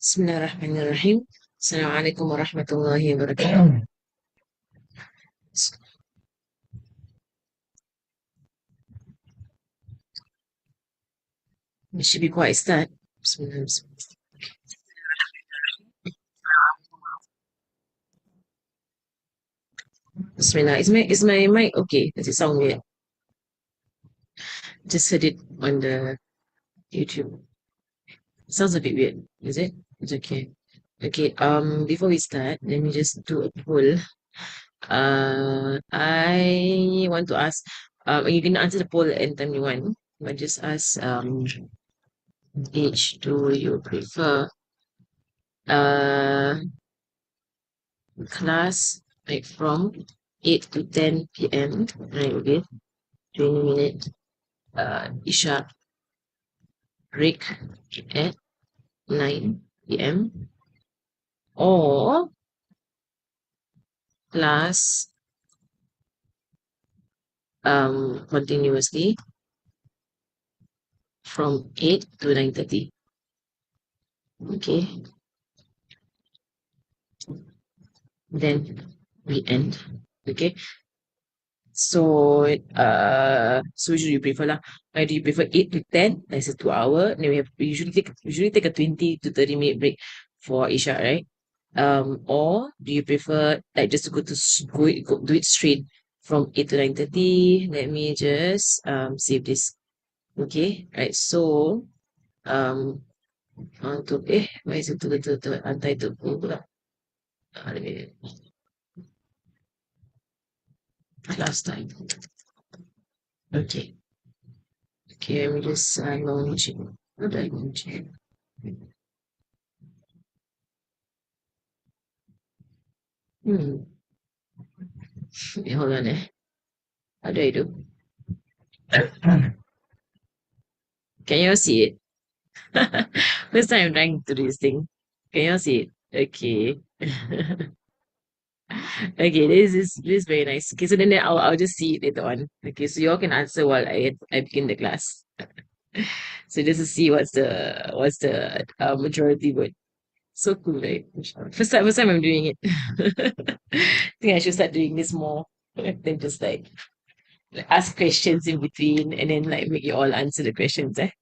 Bismillahirrahmanirrahim. Assalamualaikum warahmatullahi wabarakatuh. It should be quite start. Bismillah. Bismillah. Is my mic okay? Does it sound weird? Just heard it on the YouTube. It sounds a bit weird, is it? It's okay. Okay, before we start, let me just do a poll. I want to ask, you can answer the poll anytime you want, but just ask, age do you prefer? Uh, Class like from 8 to 10 p.m. Right, okay, 20 minute Isha break at 9 p.m. or class continuously from 8 to 9:30. Okay, then we end. Okay, so which do you prefer lah? Do you prefer 8 to 10? That's a 2 hour. Then we usually take a 20 to 30 minute break for Isha, right? Or do you prefer like just to go do it straight from 8 to 9:30? Let me just save this. Okay, right. So untuk why is it to untitled pula? Let me last time. Okay. Okay, let me just launch it. How do I launch it? Hmm. Hold on. How do I do? Can you all see it? First time I'm trying to do this thing. Can you all see it? Okay. Okay, this is very nice. Okay, so then I'll just see it later on. Okay, so you all can answer while I begin the class. So just to see what's the majority vote. So cool, right? First time I'm doing it. I think I should start doing this more than just like ask questions in between and then like make you all answer the questions. It'd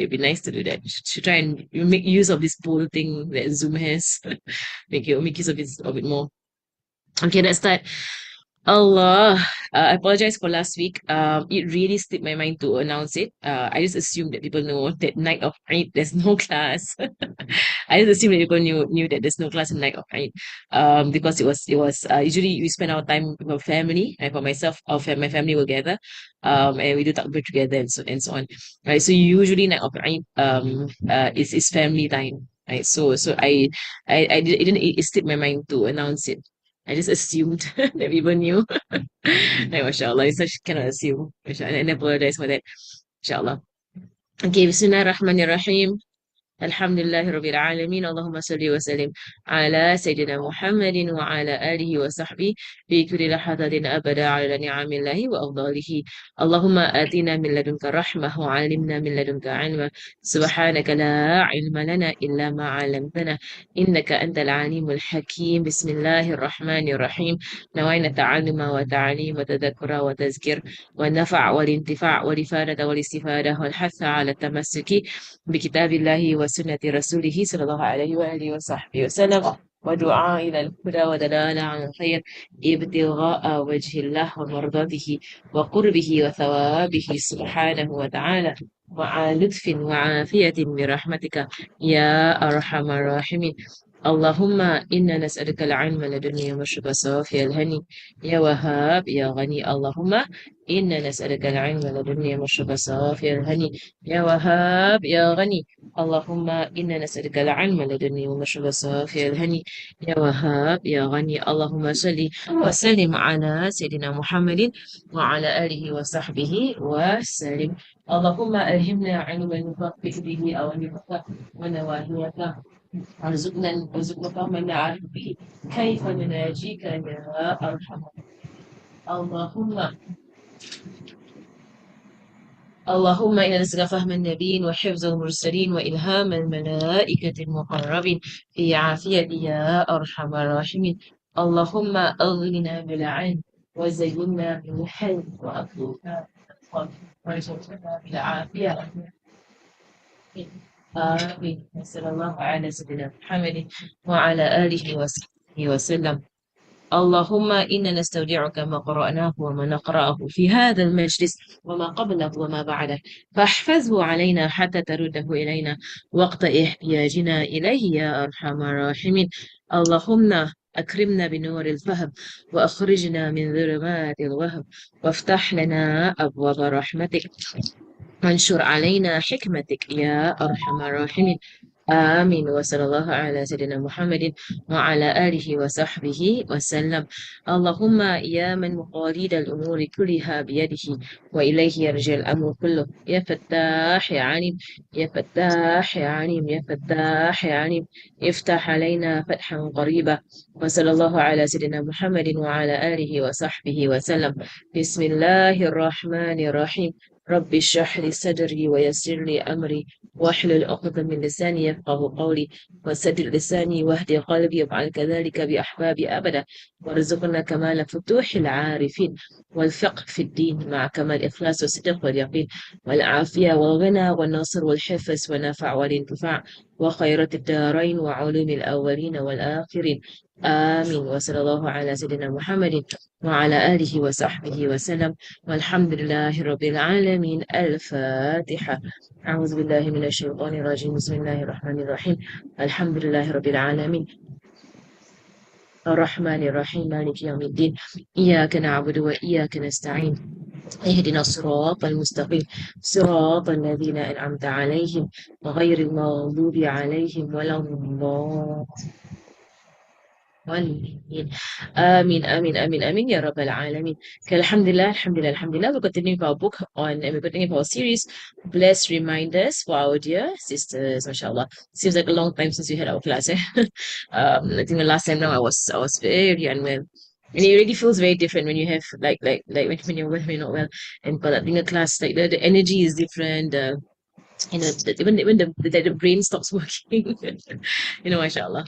be nice to do that. Should try and make use of this poll thing that Zoom has. Make use of it more. Okay, let's start. Allah, I apologize for last week. It really slipped my mind to announce it. I just assumed that people know that night of Eid there's no class. I just assumed that people knew that there's no class in night of Eid. Because it was usually we spend our time with our family. And for myself, my family will gather, and we do takbir together and so on. Right. So usually night of Eid is family time. Right. It slipped my mind to announce it. I just assumed that people knew. Like, mashallah, you such cannot assume. Mashallah, and I apologize for that. Inshallah. Okay, Bismillahirrahmanirrahim. الحمد لله رب العالمين اللهم صل وسلم على سيدنا محمد وعلى آله وصحبه في كل لحظة أبدا على نعم الله وأفضاله اللهم آتنا من لدنك رحمة وعلمنا من لدنك علما سبحانك لا علم لنا إلا ما علمتنا إنك أنت العليم الحكيم بسم الله الرحمن الرحيم نوينا التعلم وتعليم وتذكر وتذكير والنفع والانتفاع والإفادة والاستفادة والحث على التمسك بكتاب الله وسنة رسوله صلى الله عليه وآله وصحبه وسلم ودعاء إلى الهدى ودلالة على الخير ابتغاء وجه الله ومرضاته وقربه وثوابه سبحانه وتعالى مع لطف وعافية برحمتك يا أرحم الراحمين اللهم إنا نسألك العلم لدنيا والشفاء صافي الهني يا وهاب يا غني اللهم إنا نسألك العلم لدنيا والشفاء صافي الهني يا وهاب يا غني اللهم إنا نسألك العلم لدني ومشرب صافي الهني يا وهاب يا غني اللهم صل وسلم على سيدنا محمد وعلى آله وصحبه وسلم اللهم ألهمنا علما نفقه به أو نفقه ونواهيك ارزقنا فهما نعرف به كيف نناجيك يا أرحم اللهم اللهم إنا نسألك فهم النبيين وحفظ المرسلين وإلهام الملائكة المقربين في عافية يا أرحم الراحمين. اللهم أغننا بالعلم وزينا بالحلم وأكرمنا بالفضل وارزقنا بالعافية. آمين. وصلى الله على سيدنا محمد وعلى آله وصحبه وسلم. اللهم إنا نستودعك ما قرأناه وما نقرأه في هذا المجلس وما قبله وما بعده، فاحفظه علينا حتى ترده إلينا وقت احتياجنا إليه يا أرحم الراحمين. اللهم أكرمنا بنور الفهم وأخرجنا من ظلمات الوهم وافتح لنا أبواب رحمتك وانشر علينا حكمتك يا أرحم الراحمين. آمين. وصلى الله على سيدنا محمد وعلى آله وصحبه وسلم. اللهم يا من مقاليد الأمور كلها بيده وإليه يرجع الأمر كله، يا فتاح يا عليم، يا فتاح يا عليم، يا فتاح يا عليم، افتح علينا فتحا قريبا. وصلى الله على سيدنا محمد وعلى آله وصحبه وسلم. بسم الله الرحمن الرحيم. رب اشرح لي صدري ويسر لي أمري واحلل عقدة من لساني يفقه قولي وسدد لساني واهدي قلبي وافعل كذلك بأحبابي أبدا وارزقنا كمال فتوح العارفين والفقه في الدين مع كمال الإخلاص والصدق واليقين والعافية والغنى والنصر والحفظ والنفع والانتفاع وخيرات الدارين وعلوم الأولين والآخرين. آمين. وصلى الله على سيدنا محمد وعلى آله وصحبه وسلم والحمد لله رب العالمين. الفاتحة. أعوذ بالله من الشيطان الرجيم. بسم الله الرحمن الرحيم. الحمد لله رب العالمين الرحمن الرحيم مالك يوم الدين. إياك نعبد وإياك نستعين. اهدنا الصراط المستقيم صراط الذين أنعمت عليهم غير المغضوب عليهم ولا الضالين. آمين. آمين آمين آمين آمين يا رب العالمين. Okay, Alhamdulillah, Alhamdulillah, Alhamdulillah. We're continuing our book we're continuing our series, Blessed Reminders for our dear sisters, mashallah. Seems like a long time since we had our class, eh? I think the last time now I was very unwell. And it really feels very different when you have like when you're well, when you're not well. And but I think the class, like the energy is different, even the brain stops working. Mashallah.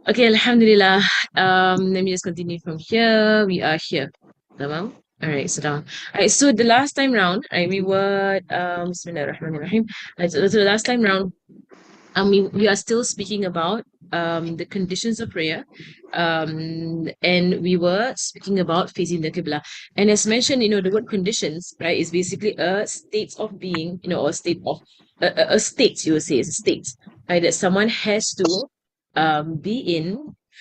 Okay, Alhamdulillah. Let me just continue from here. We are here. Tamam? All right, so down. All right, so the last time round, right, we were Bismillah ar-Rahman ar-Rahim. Right, so the last time round, we are still speaking about the conditions of prayer, and we were speaking about facing the Qibla. And as mentioned, the word conditions, right, is basically a state of being, or a state of a state. You would say is a state, right, that someone has to be in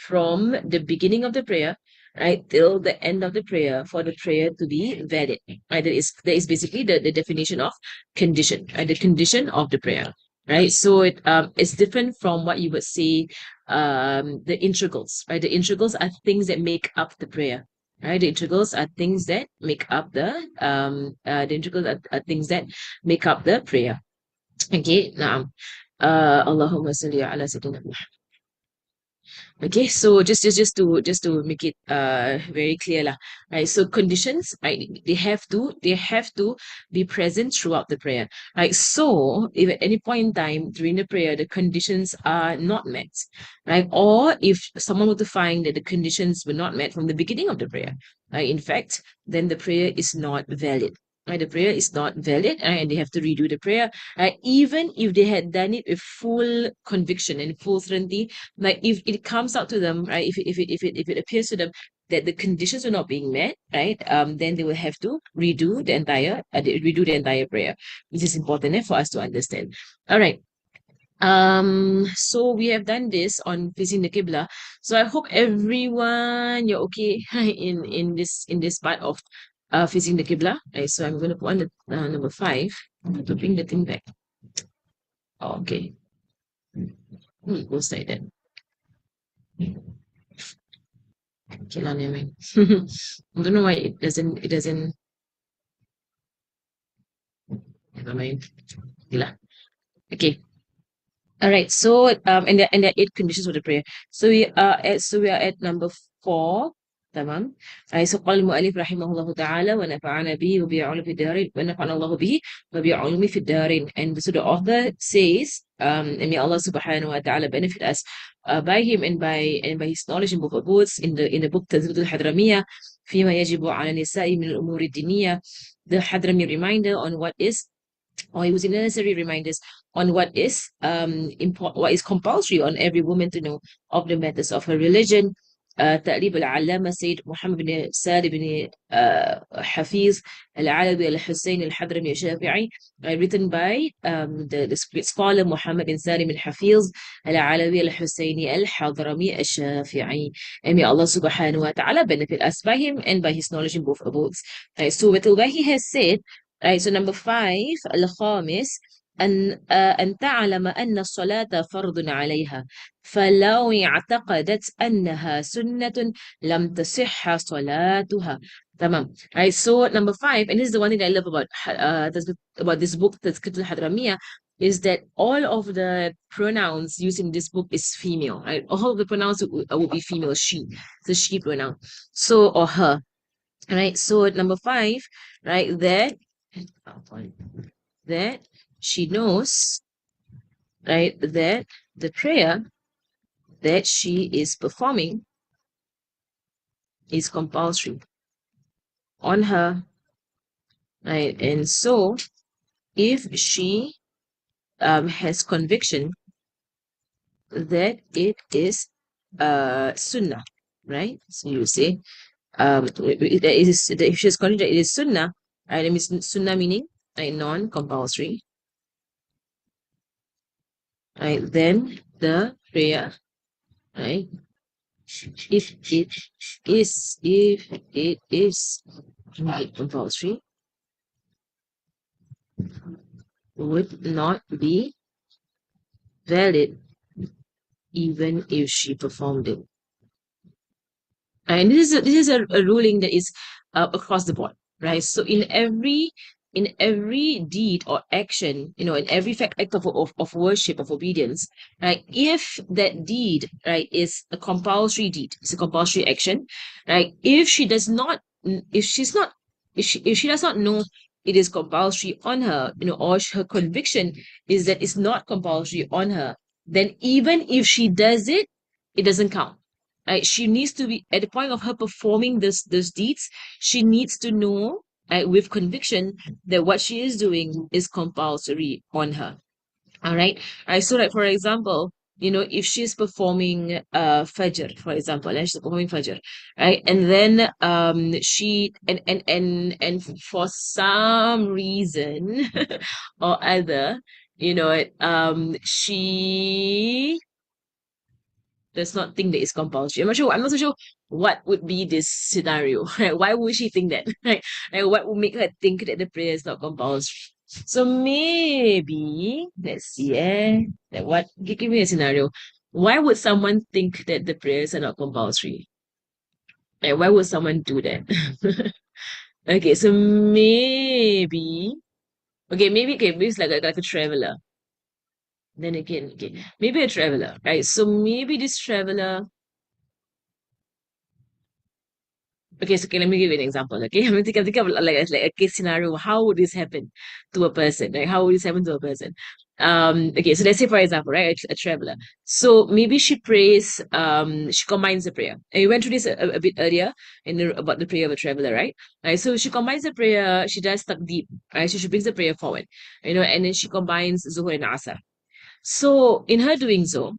from the beginning of the prayer, right, till the end of the prayer for the prayer to be valid. Right, that is basically the definition of condition, right, the condition of the prayer. Right, so it's different from what you would say the integrals, right? The integrals are things that make up the prayer, right? The integrals are things that make up the integrals are things that make up the prayer. Okay, now Allahumma salli ala sayyidina Muhammad. Okay, so just to make it very clear lah, right? So conditions, right? They have to be present throughout the prayer, right? So if at any point in time during the prayer the conditions are not met, right? Or if someone were to find that the conditions were not met from the beginning of the prayer, right? In fact, then the prayer is not valid. Right, the prayer is not valid, right, and they have to redo the prayer. Right, even if they had done it with full conviction and full certainty, like if it comes out to them, right, if it appears to them that the conditions are not being met, right, then they will have to redo the entire prayer, which is important for us to understand. All right. So we have done this on facing the Qibla. So I hope everyone you're okay in this part of facing the Qibla. Right, so I'm going to put on the number 5 to bring the thing back. Okay. We'll say that. Okay, never mind. I don't know why it doesn't never mind. Okay. All right. So and there are 8 conditions for the prayer. So we are at number 4. تمام. حيث قال المؤلف رحمه الله تعالى ونفعنا به وبعلوم في الدارين ونفعنا الله به وبعلوم في الدارين. And so the author says, and may Allah subhanahu wa ta'ala benefit us by him and by his knowledge in both of books, in the book تزبط الحضرمية فيما يجب على النساء من الأمور الدينية, the Hadrami reminder on what is, or it was necessary reminders on what is compulsory on every woman to know of the matters of her religion. تأليف العلامة سيد محمد بن سالم بن حفيظ العلوي الحسين الحضرمي الشافعي, written by the scholar Muhammad bin Salim al-Hafiz al-Alawi al-Husayni al-Hadrami al-Shafi'i. And may Allah subhanahu wa ta'ala benefit us by him and by his knowledge in both books. Right, so what he has said. Right, so number 5, الخامس أن تعلم أن الصلاة فرض عليها فلو اعتقدت أنها سنة لم تصح صلاتها. تمام. Right, so number 5, and this is the one thing I love about this book, Tazkiratul Hadramiyah, is that all of the pronouns used in this book is female. Right, all of the pronouns will be female, she, the she pronoun, so or her. Right, so number 5, right, that she knows, right, that the prayer that she is performing is compulsory on her, right? And so if she has conviction that it is sunnah, right? So you say if she has conviction that it is sunnah, right? It means sunnah meaning non-compulsory, right? Then the prayer, right? If it is compulsory, would not be valid even if she performed it. And this is a ruling that is across the board, right? So in every deed or action, in every act of worship, of obedience, right? If that deed, right, is a compulsory deed, it's a compulsory action, right? If she does not, if she does not know it is compulsory on her, or her conviction is that it's not compulsory on her, then even if she does it, it doesn't count. Right? She needs to be at the point of her performing those deeds. She needs to know, with conviction, that what she is doing is compulsory on her. All right. So like for example, if she's performing Fajr, for example, and she's performing Fajr, right? And then she and for some reason or other, she does not think that it's compulsory. I'm not so sure what would be this scenario. Right? Why would she think that? Right? Like, what would make her think that the prayer is not compulsory? So maybe let's see. Give me a scenario. Why would someone think that the prayers are not compulsory? Like, why would someone do that? Okay, so maybe it's like a traveler. Then again, okay, maybe a traveler, right? So maybe this traveler. Okay, so let me give you an example. Okay, I'm gonna think of like a case scenario. How would this happen to a person? Like, how would this happen to a person? Okay, so let's say for example, right, a traveler. So maybe she prays. She combines the prayer. And we went through this a bit earlier about the prayer of a traveler, right? Right. So she combines the prayer. She does deep, right? So she brings the prayer forward, and then she combines Zuhur and Asar. So in her doing so,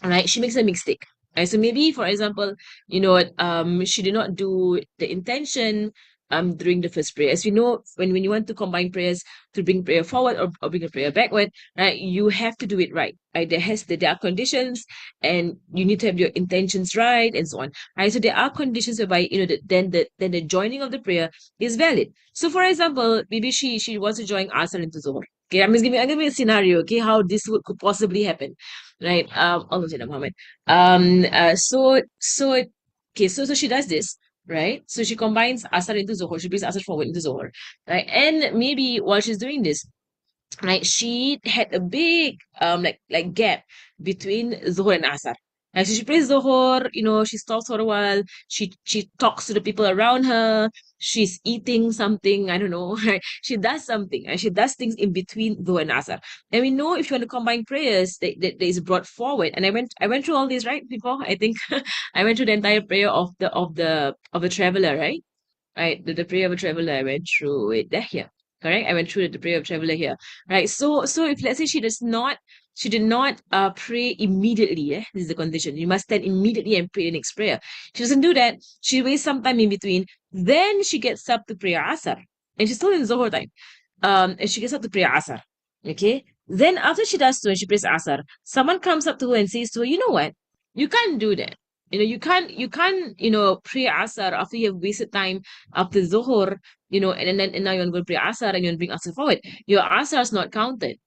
right, she makes a mistake, right? So maybe for example, she did not do the intention during the first prayer. As we know, when you want to combine prayers to bring prayer forward or bring a prayer backward, right, you have to do it right, right? There are conditions, and you need to have your intentions right and so on, right? So there are conditions whereby then the joining of the prayer is valid. So for example, maybe she wants to join Asr into Zohar. Okay, I'm giving a scenario, okay, how this could possibly happen, right? Allah Muhammad. So she does this, right? So she combines Asar into Zohar. She brings Asar forward into Zohar, right? And maybe while she's doing this, right, she had a big like gap between Zohar and Asar. So she prays Zohor, she stops for a while, she talks to the people around her, she's eating something, I don't know, right? She does something, and she does things in between Dhuhr and Asr. And we know if you want to combine prayers, that is brought forward. And I went through all this, right, before. I think I went through the entire prayer of the traveler, right? Right, the prayer of a traveler, I went through it there here. Correct? I went through the prayer of traveler here. Right. So if let's say she did not pray immediately, this is the condition. You must stand immediately and pray the next prayer. She doesn't do that. She waits some time in between. Then she gets up to pray Asr. And she's still in Zohar time. And she gets up to pray Asr. Okay. Then after she does so and she prays Asr, someone comes up to her and says to her, you know what? You can't do that. You can't pray Asr after you have wasted time after Zuhur, and now you're going to pray Asr and you're going to bring Asr forward. Your Asr is not counted.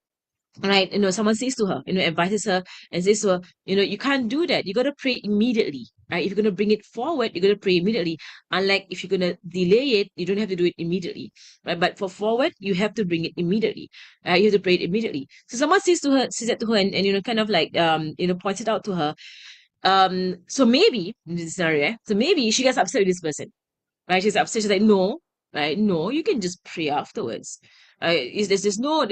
Right, someone says to her, advises her and says to her, you can't do that. You got to pray immediately, right? If you're going to bring it forward, you're going to pray immediately. Unlike if you're going to delay it, you don't have to do it immediately, right? But for forward, you have to bring it immediately. You have to pray it immediately. So someone says that to her, and kind of like points it out to her. So maybe in this scenario, so maybe she gets upset with this person, right? She's upset. She's like, no, right? No, you can just pray afterwards. There's no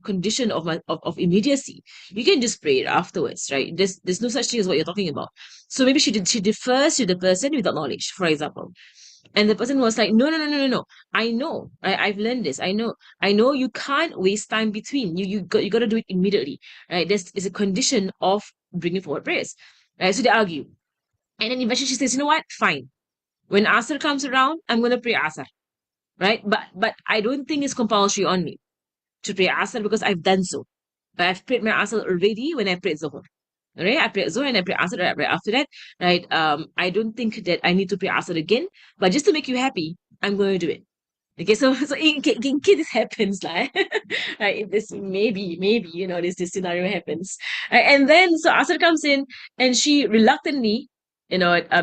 condition of immediacy. You can just pray it afterwards, right? There's no such thing as what you're talking about. So maybe she defers to the person without knowledge, for example. And the person was like, no, no, no, no, no, no. I know. I've learned this. I know you can't waste time between. You got to do it immediately. Right? This is a condition of bringing forward prayers. Right? So they argue. And then eventually she says, you know what? Fine. When Asr comes around, I'm gonna pray Asr. Right? But I don't think it's compulsory on me to pray Asr because I've done so. But I've prayed my Asr already when I prayed Zuhur. Right? I pray Zuhur and I pray Asr right after that. Right? I don't think that I need to pray Asr again. But just to make you happy, I'm going to do it. Okay, so in case this happens, like, right, if this maybe this scenario happens, right, and then so Asr comes in and she reluctantly,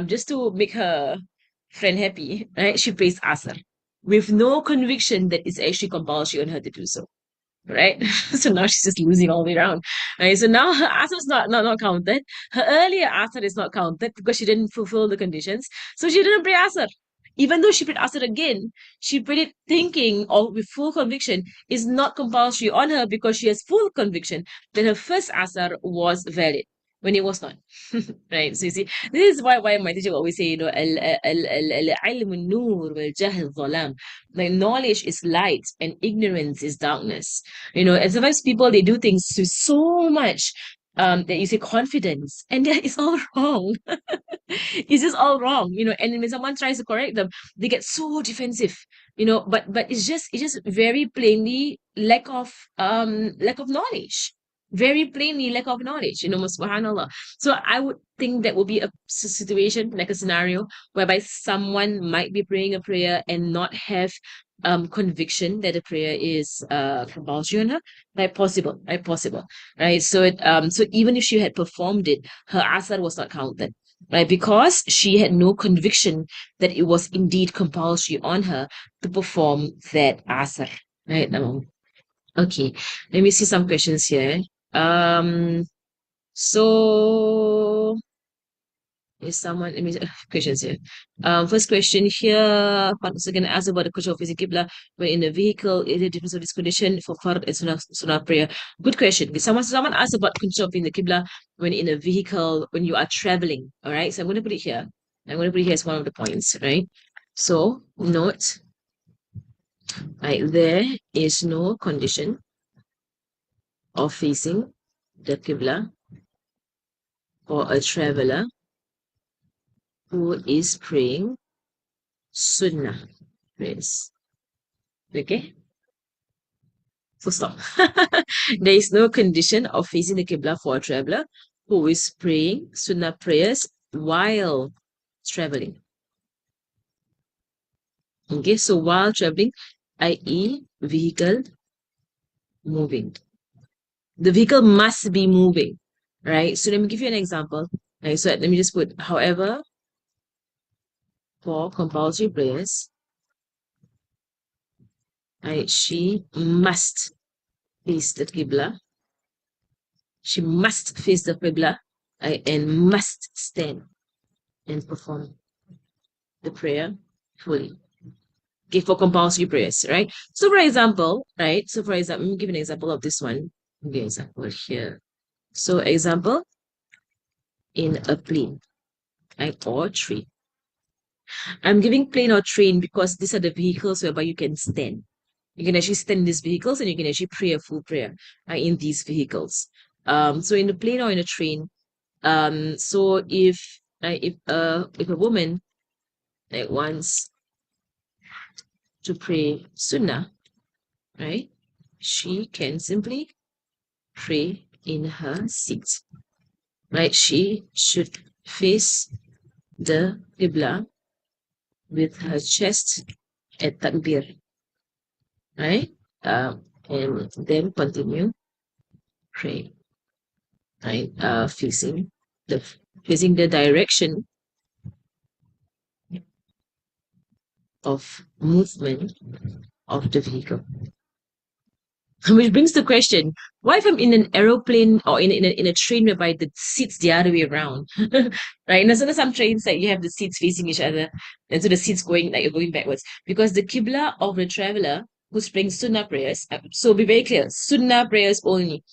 just to make her friend happy, right, she prays Asr with no conviction that it's actually compulsory on her to do so, right? So now she's just losing all the way around. Right? So now her answer is not counted. Her earlier answer is not counted because she didn't fulfill the conditions. So she didn't pray answer. Even though she prayed answer again, she prayed it thinking or with full conviction is not compulsory on her because she has full conviction that her first answer was valid when it was not. Right? So you see, this is why my teacher always say, al-ilm nur wal-jahl zalam. Like knowledge is light and ignorance is darkness. And sometimes people they do things with so much that you say confidence, and that is all wrong. It's just all wrong, and when someone tries to correct them, they get so defensive, but it's just very plainly lack of knowledge. Very plainly lack of knowledge, subhanallah. So I would think that would be a situation, like a scenario whereby someone might be praying a prayer and not have conviction that the prayer is compulsory on her. Possible, right? So even if she had performed it, her asar was not counted, right? Because she had no conviction that it was indeed compulsory on her to perform that asar, right? Okay, let me see some questions here. Um, so is someone, let me questions here. First question here, partner's going to ask about the question of facing Qibla when in a vehicle. Is the difference of this condition for Fard and Sunnah prayer? Good question. Someone asked about condition of in the Qibla when in a vehicle when you are traveling. All right, so I'm going to put it here. I'm going to put it here as one of the points, right? So note, right, there is no condition of facing the Qibla for a traveler who is praying Sunnah prayers. Okay? Full stop. There is no condition of facing the Qibla for a traveler who is praying Sunnah prayers while traveling. Okay, so while traveling, i.e., vehicle moving. The vehicle must be moving, right? So let me give you an example. Right, so let me just put, however, for compulsory prayers, right, she must face the Qibla. She must face the Qibla and must stand and perform the prayer fully. Okay, for compulsory prayers, right? So for example, right? So for example, let me give an example of this one. Give an example here. So example, in a plane, right, or train. I'm giving plane or train because these are the vehicles whereby you can stand. You can actually stand in these vehicles and you can actually pray a full prayer in these vehicles. So in the plane or in a train, so if a woman wants to pray sunnah, right, she can simply pray in her seat, right? She should face the Qibla with her chest at takbir, right? And then continue pray, right? Facing the direction of movement of the vehicle. Which brings the question, what if I'm in an aeroplane or in a train whereby the seats the other way around? Right? And so some trains that you have the seats facing each other, and so the seats going backwards. Because the Qibla of the traveler who's praying Sunnah prayers, so be very clear, Sunnah prayers only.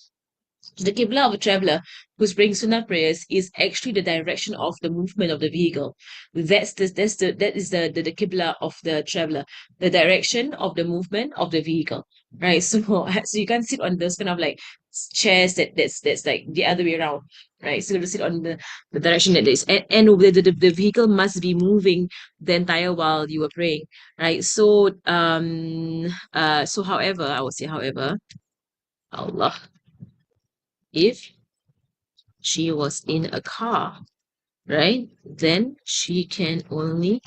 The Qibla of a traveler who's praying Sunnah prayers is actually the direction of the movement of the vehicle. That is the Qibla of the traveler, the direction of the movement of the vehicle. Right. So you can't sit on those kind of like chairs that's like the other way around. Right. So you have to sit on the direction that is, and the vehicle must be moving the entire while you were praying. Right. So however, I would say however, Allah, if she was in a car, right? Then she can only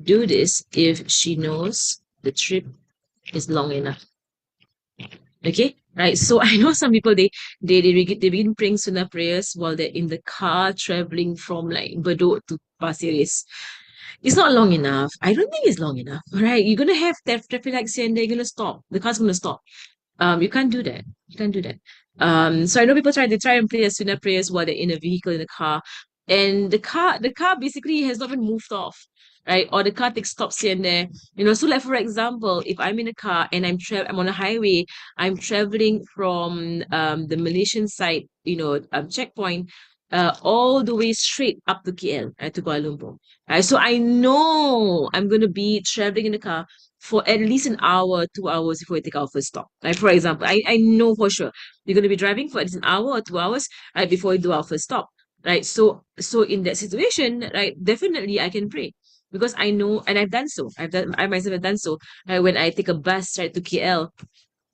do this if she knows the trip is long enough. Okay, right? So I know some people they begin praying sunnah prayers while they're in the car traveling from like Bedok to Pasir Ris. It's not long enough. I don't think it's long enough, right? You're gonna have that traffic lights here and they're gonna stop. The car's gonna stop. You can't do that. You can't do that. So I know people try and play the sunnah prayers while they're in a vehicle in a car, and the car basically has not been moved off, right? Or the car takes stops here and there. So like for example, if I'm in a car and I'm on a highway, I'm traveling from the Malaysian side, checkpoint, all the way straight up to KL, right, to Kuala Lumpur. Right? So I know I'm gonna be traveling in the car for at least an hour, 2 hours before we take our first stop. Like for example, I know for sure we're gonna be driving for at least an hour or 2 hours, right, before we do our first stop. Right. So in that situation, right, definitely I can pray. Because I know, and I've done so. I myself have done so. Right, when I take a bus right to KL,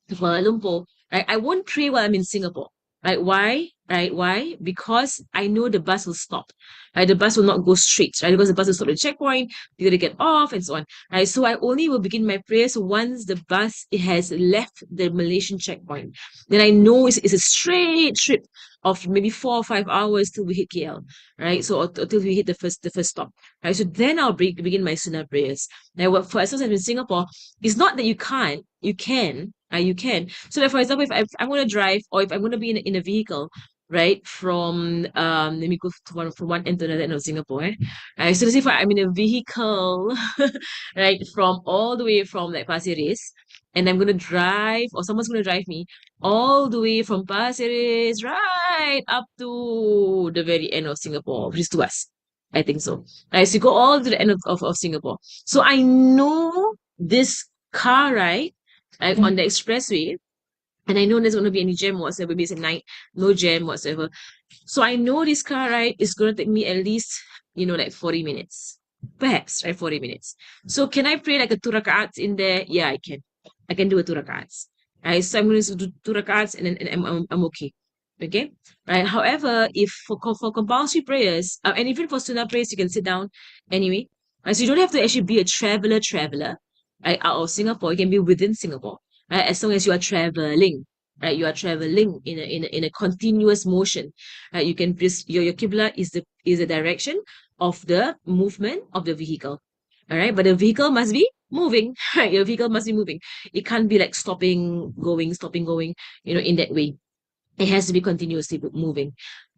to Kuala Lumpur, right? I won't pray while I'm in Singapore. Right? Why? Right? Why? Because I know the bus will stop. Right? The bus will not go straight, right? Because the bus will stop at the checkpoint, you're gonna get off and so on. Right. So I only will begin my prayers once the bus has left the Malaysian checkpoint. Then I know it's a straight trip of maybe 4 or 5 hours till we hit KL. Right. So until we hit the first stop. Right. So then I'll begin my sunnah prayers. Now for as long as I'm in Singapore, it's not that you can't, you can. You can. So, like for example, if I'm going to drive or if I'm going to be in a vehicle, right, from let me go from one end to another end of Singapore. So let's say if I'm in a vehicle, right, from all the way from like Pasir Ris, and I'm going to drive, or someone's going to drive me all the way from Pasir Ris right up to the very end of Singapore, which is to us. I think so. Right, so you go all to the end of Singapore. So I know this car ride on the expressway, and I know there's going to be any jam whatsoever. Maybe it's at night, no jam whatsoever. So I know this car ride is going to take me at least, like 40 minutes. Perhaps, right? 40 minutes. So can I pray like a 2 rakats in there? Yeah, I can. I can do a 2 rakats. Right? So I'm going to do 2 rakats and then and I'm okay. Okay? Right? However, if for compulsory prayers, and even for sunnah prayers, you can sit down anyway. Right? So you don't have to actually be a traveler, right, out of Singapore. You can be within Singapore, right? As long as you are traveling, right? You are traveling in a continuous motion, right? You can just your qibla is the direction of the movement of the vehicle, all right? But the vehicle must be moving, right? Your vehicle must be moving. It can't be like stopping, going, in that way. It has to be continuously moving.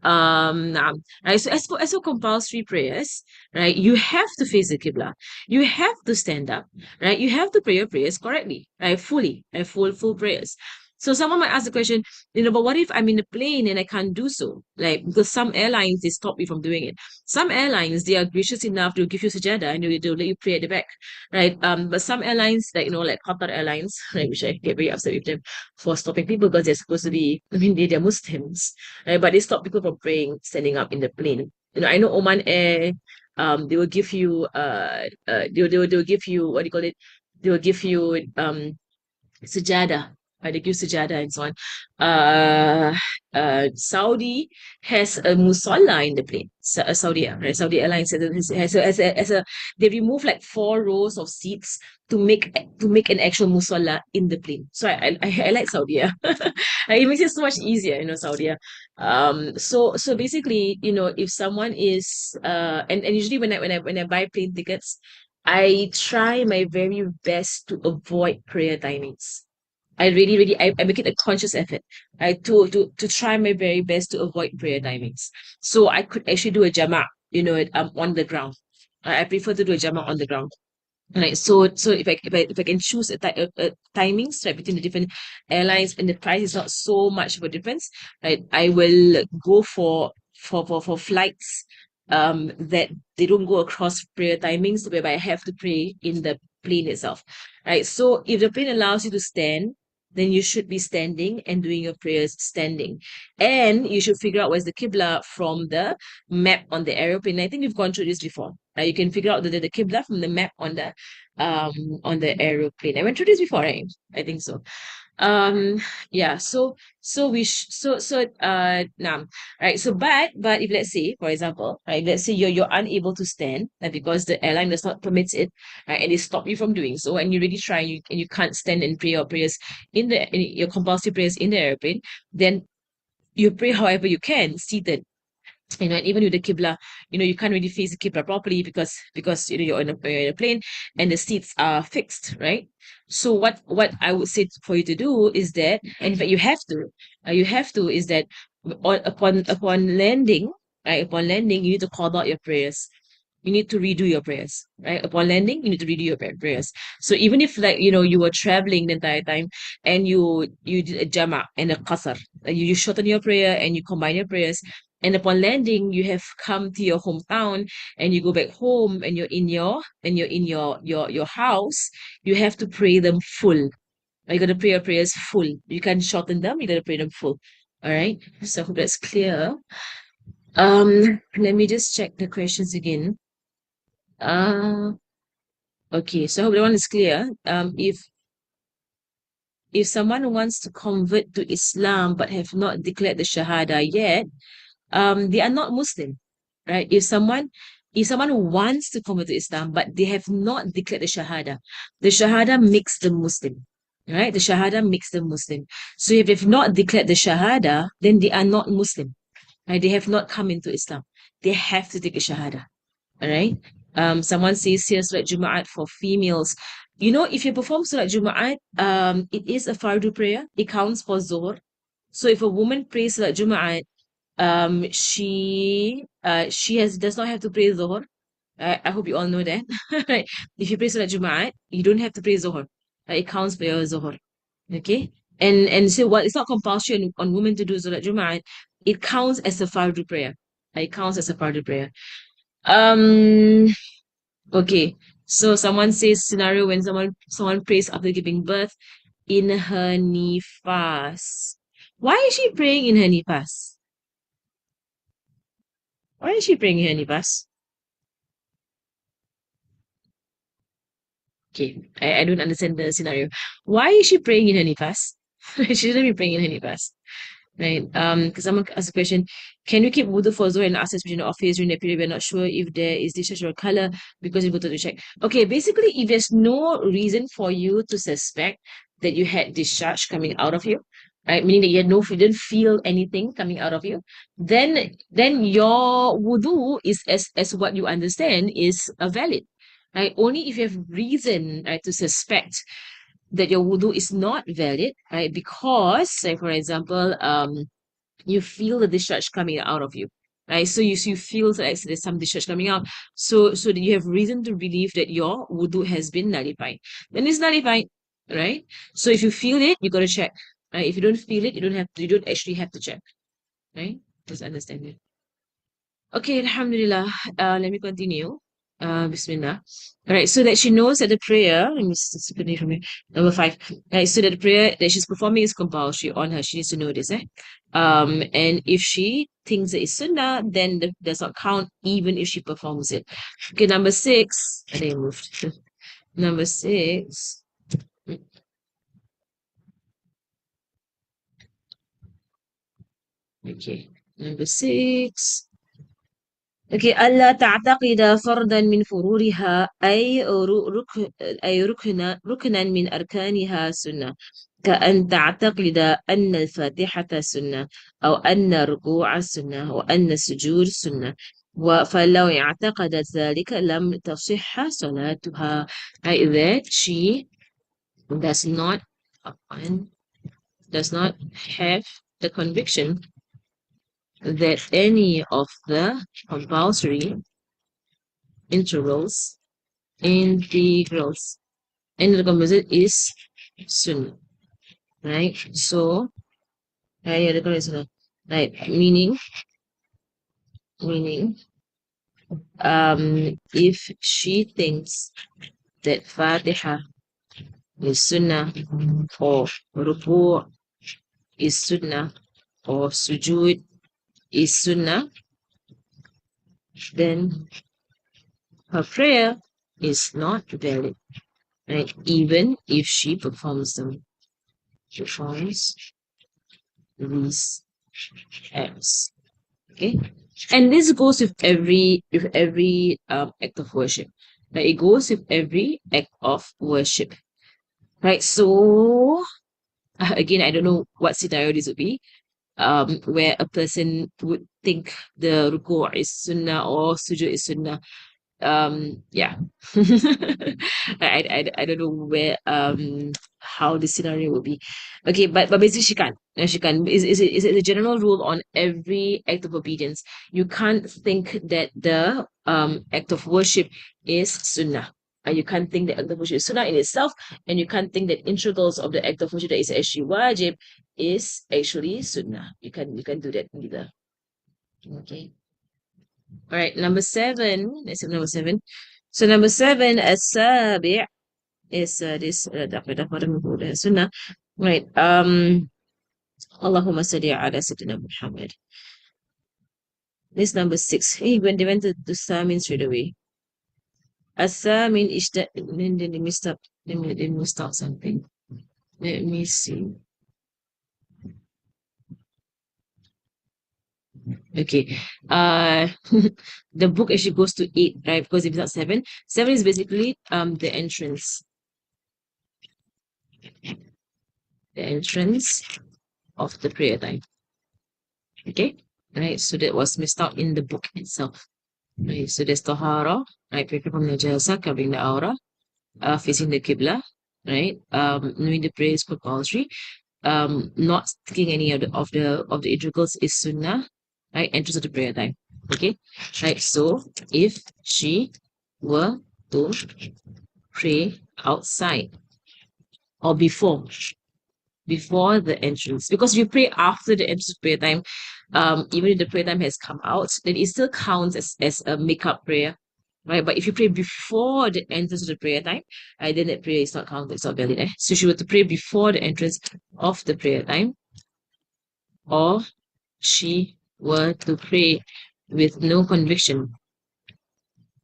Right. So as for compulsory prayers, right, you have to face the Qibla. You have to stand up, right? You have to pray your prayers correctly, right? Fully, right? Full prayers. So someone might ask the question, but what if I'm in a plane and I can't do so? Like, because some airlines, they stop you from doing it. Some airlines, they are gracious enough to give you sajada and they'll let you pray at the back, right? But some airlines, like, like Qatar Airlines, right, which I get very upset with them for stopping people because they're supposed to be, they're Muslims, right? But they stop people from praying, standing up in the plane. I know Oman Air, they will give you, they'll give you, what do you call it? They will give you, Sujada, they give Sujada and so on. Saudi has a musalla in the plane. Saudi, right? Saudi Airlines has a they remove like 4 rows of seats to make an actual musalla in the plane. So I like Saudi. Yeah. It makes it so much easier, Saudi. Yeah. So basically, if someone is and usually when I buy plane tickets, I try my very best to avoid prayer timings. I really, really, I make it a conscious effort, to try my very best to avoid prayer timings. So I could actually do a jama', on the ground. I prefer to do a jama' on the ground. Right. So if I can choose a timings, right, between the different airlines and the price is not so much of a difference, right, I will go for flights that they don't go across prayer timings whereby I have to pray in the plane itself. Right. So if the plane allows you to stand, then you should be standing and doing your prayers standing. And you should figure out where's the Qibla from the map on the aeroplane. I think we've gone through this before. You can figure out the Qibla from the map on the aeroplane. I went through this before, right? I think so. Yeah, so we now, right, so but if let's say, for example, right, let's say you're unable to stand, because the airline does not permit it, right, and they stop you from doing so, and you really try, and you can't stand and pray your prayers in your compulsory prayers in the airplane, then you pray however you can seated. And even with the Qibla, you can't really face the Qibla properly because you're in a plane and the seats are fixed, right? So what I would say for you to do is that, and in fact you have to is that upon landing, right? Upon landing, you need to call out your prayers. You need to redo your prayers, right? Upon landing, you need to redo your prayers. So even if, like, you were traveling the entire time and you did a jama and a qasr, you shorten your prayer and you combine your prayers, and upon landing, you have come to your hometown and you go back home and you're in your house, you have to pray them full. You gotta pray your prayers full. You can't shorten them, you gotta pray them full. All right. So I hope that's clear. Let me just check the questions again. Uh, okay, so I hope that one is clear. If someone wants to convert to Islam but have not declared the Shahada yet, they are not Muslim, right? If someone wants to convert to Islam but they have not declared the Shahada makes them Muslim, right? The Shahada makes them Muslim. So if they've not declared the Shahada, then they are not Muslim, right? They have not come into Islam. They have to take a Shahada. All right. Someone says here Salat Juma'at for females. If you perform Salat Juma'at, it is a fardu prayer. It counts for Zohr. So if a woman prays Salat Juma'at, she does not have to pray Zohr. I hope you all know that. Right? If you pray Salat Juma'at, you don't have to pray Zohr. It counts for your Zohr. Okay? And so what it's not compulsory on women to do Salat Juma'at. It counts as a fardu prayer. It counts as a fardu prayer. Um, Okay, so someone says scenario when someone prays after giving birth in her nifas. Why is she praying in her nifas? Why is she praying in her nifas? Okay, I don't understand the scenario. Why is she praying in her nifas? She shouldn't be praying in her nifas. Right. Because someone asked a question, can you keep wudu for Zohr and access between the office during the period we're not sure if there is discharge or color because we go to check? Okay, basically, if there's no reason for you to suspect that you had discharge coming out of you, right, meaning that you didn't feel anything coming out of you, then your wudu is as what you understand is a valid. Right? Only if you have reason, right, to suspect that your wudu is not valid, right? Because, say for example, you feel the discharge coming out of you, right? So you feel like there's some discharge coming out. So that you have reason to believe that your wudu has been nullified. Then it's nullified, right? So if you feel it, you gotta check. Right? If you don't feel it, you don't actually have to check. Right? Just understand it. Okay, Alhamdulillah. Let me continue. Bismillah. All right, so that she knows that the prayer, let me finish from here. Number 5. Right, so that the prayer that she's performing is compulsory on her. She needs to know this, eh? And if she thinks that it's sunnah, then that does not count even if she performs it. Okay, number 6. I think I moved. Number 6. Okay, number 6. Okay, ألا تعتقد فردا من فروضها أي ركنا من أركانها سنة، كأن تعتقد أن الفاتحة سنة، أو أن الركوع سنة، وأن السجود سنة. فلو اعتقدت ذلك لم تصح صلاتها. Right, that she does not does not have the conviction that any of the compulsory integrals integrals and the composite is sunnah, right? So yeah, the composite, right? Meaning if she thinks that Fatiha is sunnah, or ruku is sunnah, or sujud is sunnah, then her prayer is not valid, right? Even if she performs these acts. Okay, and this goes with every act of worship. Like it goes with every act of worship, right? So again, I don't know what scenario this would be. Where a person would think the ruku is sunnah or sujud is sunnah. Yeah. I don't know where how the scenario will be. Okay, but basically she can't. She can is it a general rule on every act of obedience. You can't think that the act of worship is sunnah. And you can't think that act of worship is sunnah in itself, and you can't think that integrals of the act of worship that is actually wajib is actually sunnah. You can do that either. Okay. All right, number 7. Let's see number 7. So number 7, as-sabi' is this sunnah. Right. Allahumma salli ala Sayyidina Muhammad. This number 6. Hey, when they went to Samin straight away. As-samin let me stop. Let me start something. Let me see. Okay. The book actually goes to 8, right? Because if it's not 7. 7 is basically the entrance. The entrance of the prayer time. Okay, right? So that was missed out in the book itself. Right, so there's tahara, right? Pray from najasa, covering the aura, facing the qibla, right? Knowing the prayer is compulsory. Not taking any of the integrals is sunnah, right? Entrance of the prayer time. Okay, right? So if she were to pray outside or before the entrance, because if you pray after the entrance of prayer time, even if the prayer time has come out, then it still counts as a make-up prayer, right? But if you pray before the entrance of the prayer time, then that prayer is not counted, it's not valid. So she were to pray before the entrance of the prayer time, or she were to pray with no conviction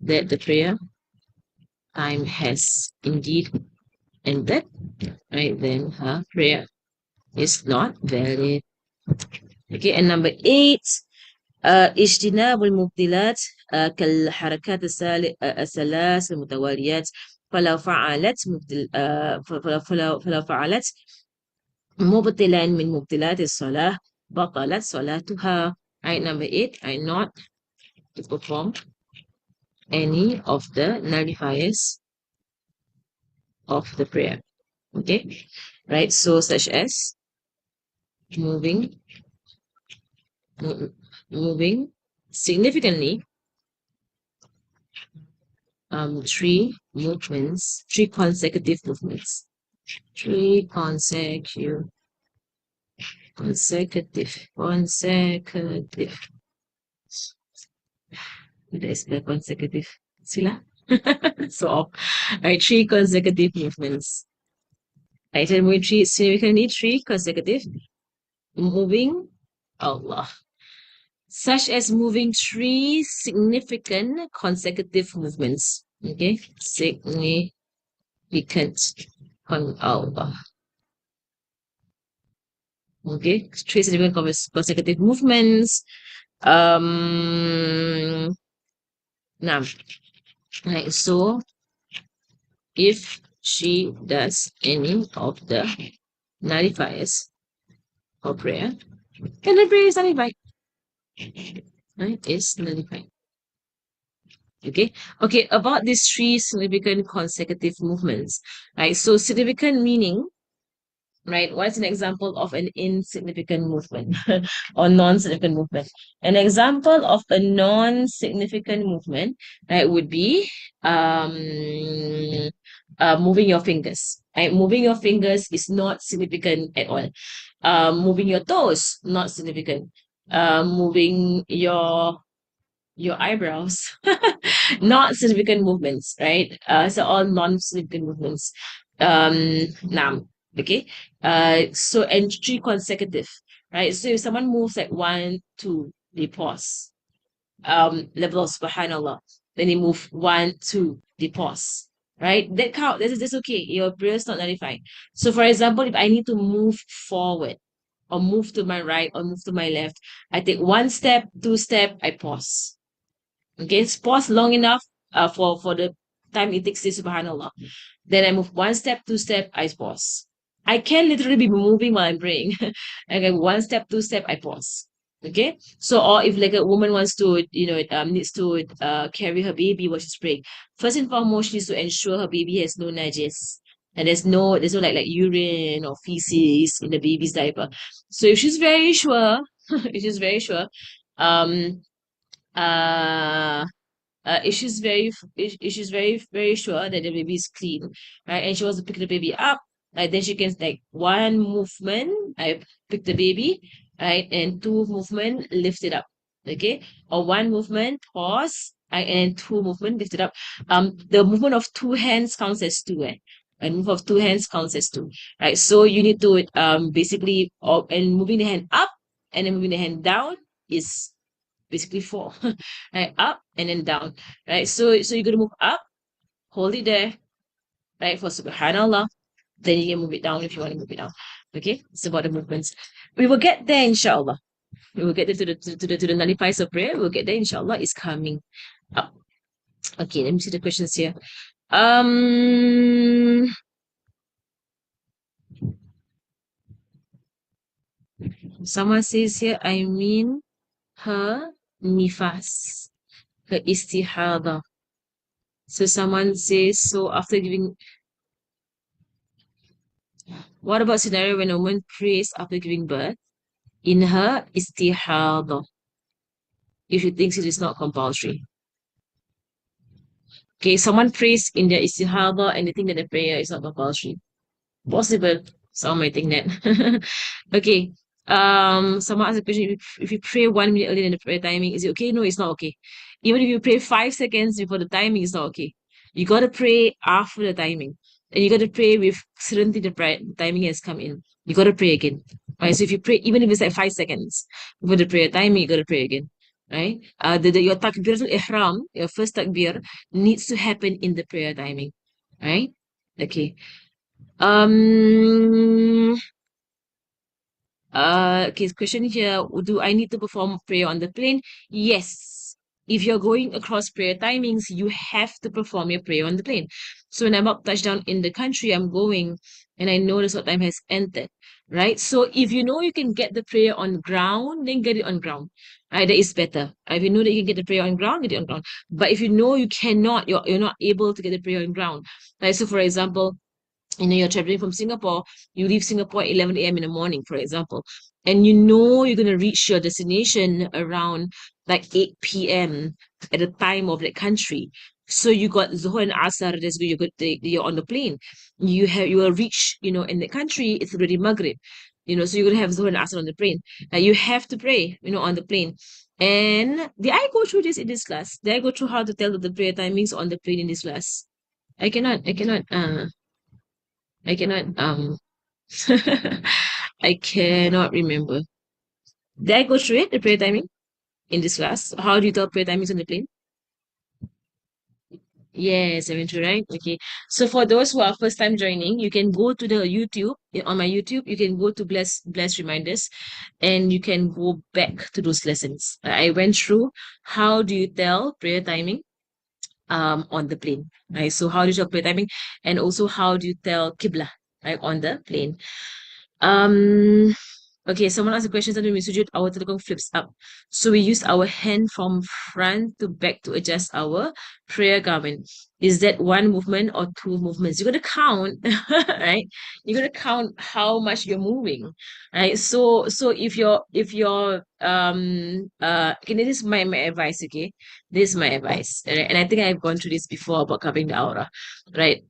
that the prayer time has indeed ended, right? Then her prayer is not valid. Okay, and number 8, اجتناب المبطلات كالحركات الثلاث المتواليات. فلو فعلت مبطل فلو فعلت مبطلا من مبطلات الصلاة بطلت صلاتها. Right, number 8, I not to perform any of the nullifiers of the prayer. Okay, right, so such as moving mo- moving significantly, three consecutive movements. Three consecutive. There's the consecutive. Sila? So, all right, three consecutive movements. Right, and we three, so we can need three consecutive moving Allah. Such as moving three significant consecutive movements. Okay, significant Allah. Okay, three significant consecutive movements. Now, right, so if she does any of the nullifiers for prayer, then the prayer is nullified. Right? Is nullified. Okay. Okay. About these three significant consecutive movements, right? So significant meaning, right? What's an example of an insignificant movement or non-significant movement? An example of a non-significant movement, right, would be moving your fingers. Right? Moving your fingers is not significant at all. Moving your toes, not significant. Moving your eyebrows, not significant movements, right? So all non-significant movements. Now, okay. So and three consecutive, right? So if someone moves like one, two, they pause. Level of subhanallah. Then they move one, two, they pause. Right? That count. That's okay. Your prayer is not nullified. So for example, if I need to move forward or move to my right or move to my left, I take one step, two step, I pause. Okay, it's pause long enough for the time it takes to say subhanallah. Then I move one step, two step, I pause. I can literally be moving while I'm praying. Okay, one step, two step, I pause. Okay, so or if like a woman wants to, needs to carry her baby while she's praying, first and foremost, she needs to ensure her baby has no najis and there's no like urine or feces in the baby's diaper. So if she's very sure, if she's very sure, um, uh if she's very sure that the baby is clean, right, and she wants to pick the baby up, like then she can like one movement, I pick the baby, right, and two movement lift it up, okay, or one movement pause, and two movement lift it up. The movement of two hands counts as two, and move of two hands counts as two, right? So you need to basically, and moving the hand up and then moving the hand down is basically four. Right, up and then down, right? So you're gonna move up, hold it there, right, for subhanallah, then you can move it down if you want to move it down. Okay, it's about the movements. We will get there, inshallah. We will get there to the nullifiers of prayer. We'll get there, inshallah. It's coming up. Okay, let me see the questions here. um Someone says here, I mean her nifas, her istihada. So someone says, so after giving, what about scenario when a woman prays after giving birth in her istihada if she thinks it is not compulsory? Okay, someone prays in their istihada and they think that the prayer is not compulsory. Possible. Some might think that. Okay. Someone asked a question, if you pray 1 minute earlier than the prayer timing, is it okay? No, it's not okay. Even if you pray 5 seconds before the timing, it's not okay. You gotta pray after the timing. And you gotta pray with certainty the timing has come in. You gotta pray again. Right? So if you pray, even if it's like 5 seconds before the prayer timing, you gotta pray again. Right? Your takbiratul ihram, your first takbir, needs to happen in the prayer timing. Right? Okay. Um, okay, question here. Do I need to perform prayer on the plane? Yes. If you're going across prayer timings, you have to perform your prayer on the plane. So when I'm up touchdown in the country I'm going and I notice what time has entered, right? So if you know you can get the prayer on ground, then get it on ground. Right? That is better. If you know that you can get the prayer on ground, get it on ground. But if you know you cannot, you're not able to get the prayer on ground. Right? So for example, you're traveling from Singapore, you leave Singapore at 11 a.m. in the morning, for example, and you know you're gonna reach your destination around like 8 p.m. at the time of that country. So you got Zuhur and Asar, that's good, you're on the plane. You will reach, in the country, it's already Maghrib. So you're gonna have Zuhur and Asar on the plane. You have to pray, on the plane. And did I go through this in this class? Did I go through how to tell the prayer timings on the plane in this class? I cannot, I cannot remember. Did I go through it, the prayer timing in this class? How do you tell prayer timings on the plane? Yes, I went through, right? Okay. So for those who are first time joining, you can go to the YouTube. On my YouTube, you can go to Bless Reminders, and you can go back to those lessons. I went through how do you tell prayer timing on the plane, right? So how do you tell prayer timing, and also how do you tell Qibla, right, on the plane. Um, Okay, someone asked a question that when we sujud, our telephone flips up. So we use our hand from front to back to adjust our prayer garment. Is that one movement or two movements? You're gonna count, right? You're gonna count how much you're moving, right? So if you're okay, this is my advice, okay? This is my advice. And I think I've gone through this before about covering the aura, right?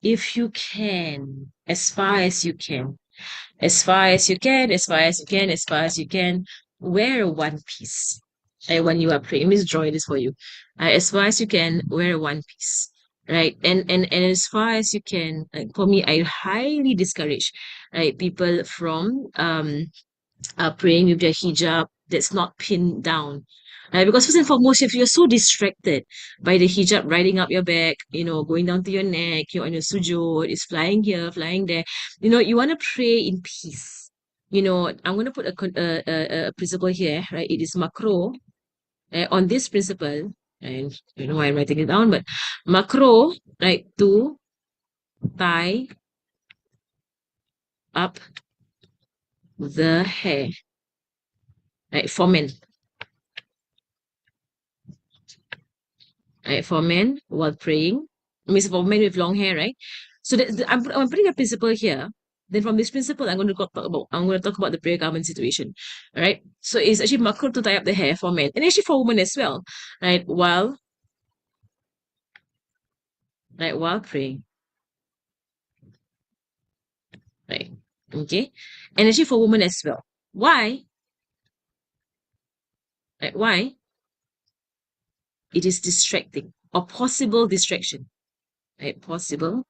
If you can, as far as you can, as far as you can, as far as you can, as far as you can, wear one piece. When you are praying, let me just draw this for you. As far as you can, wear one piece. Right. And as far as you can, like for me, I highly discourage people from praying with their hijab that's not pinned down. Because first and foremost, if you're so distracted by the hijab riding up your back, going down to your neck, you're on your sujood, it's flying here, flying there, you want to pray in peace. I'm going to put a principle here, right? It is macro. On this principle, and I don't know why I'm writing it down, but macro, right, to tie up the hair, right, for men. Right, for men while praying. I mean, for men with long hair, right? So I'm putting a principle here. Then from this principle, I'm going to talk about the prayer garment situation. All right. So it's actually makruh to tie up the hair for men and actually for women as well, right? While praying, right? Okay, and actually for women as well. Why? Right? Why? It is distracting or possible distraction. Right? Possible.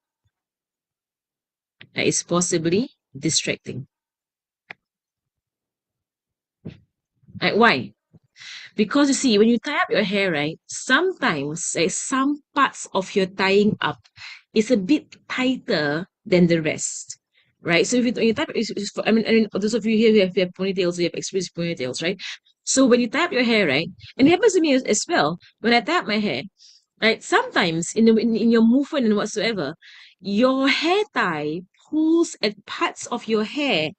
It's possibly distracting. Right? Why? Because you see, when you tie up your hair, right, sometimes some parts of your tying up is a bit tighter than the rest, right? So when you tie up, I mean, those of you here who have ponytails, who have experienced ponytails, right? So when you tie up your hair, right, and it happens to me as well, when I tie up my hair, right, sometimes in your movement and whatsoever, your hair tie pulls at parts of your hair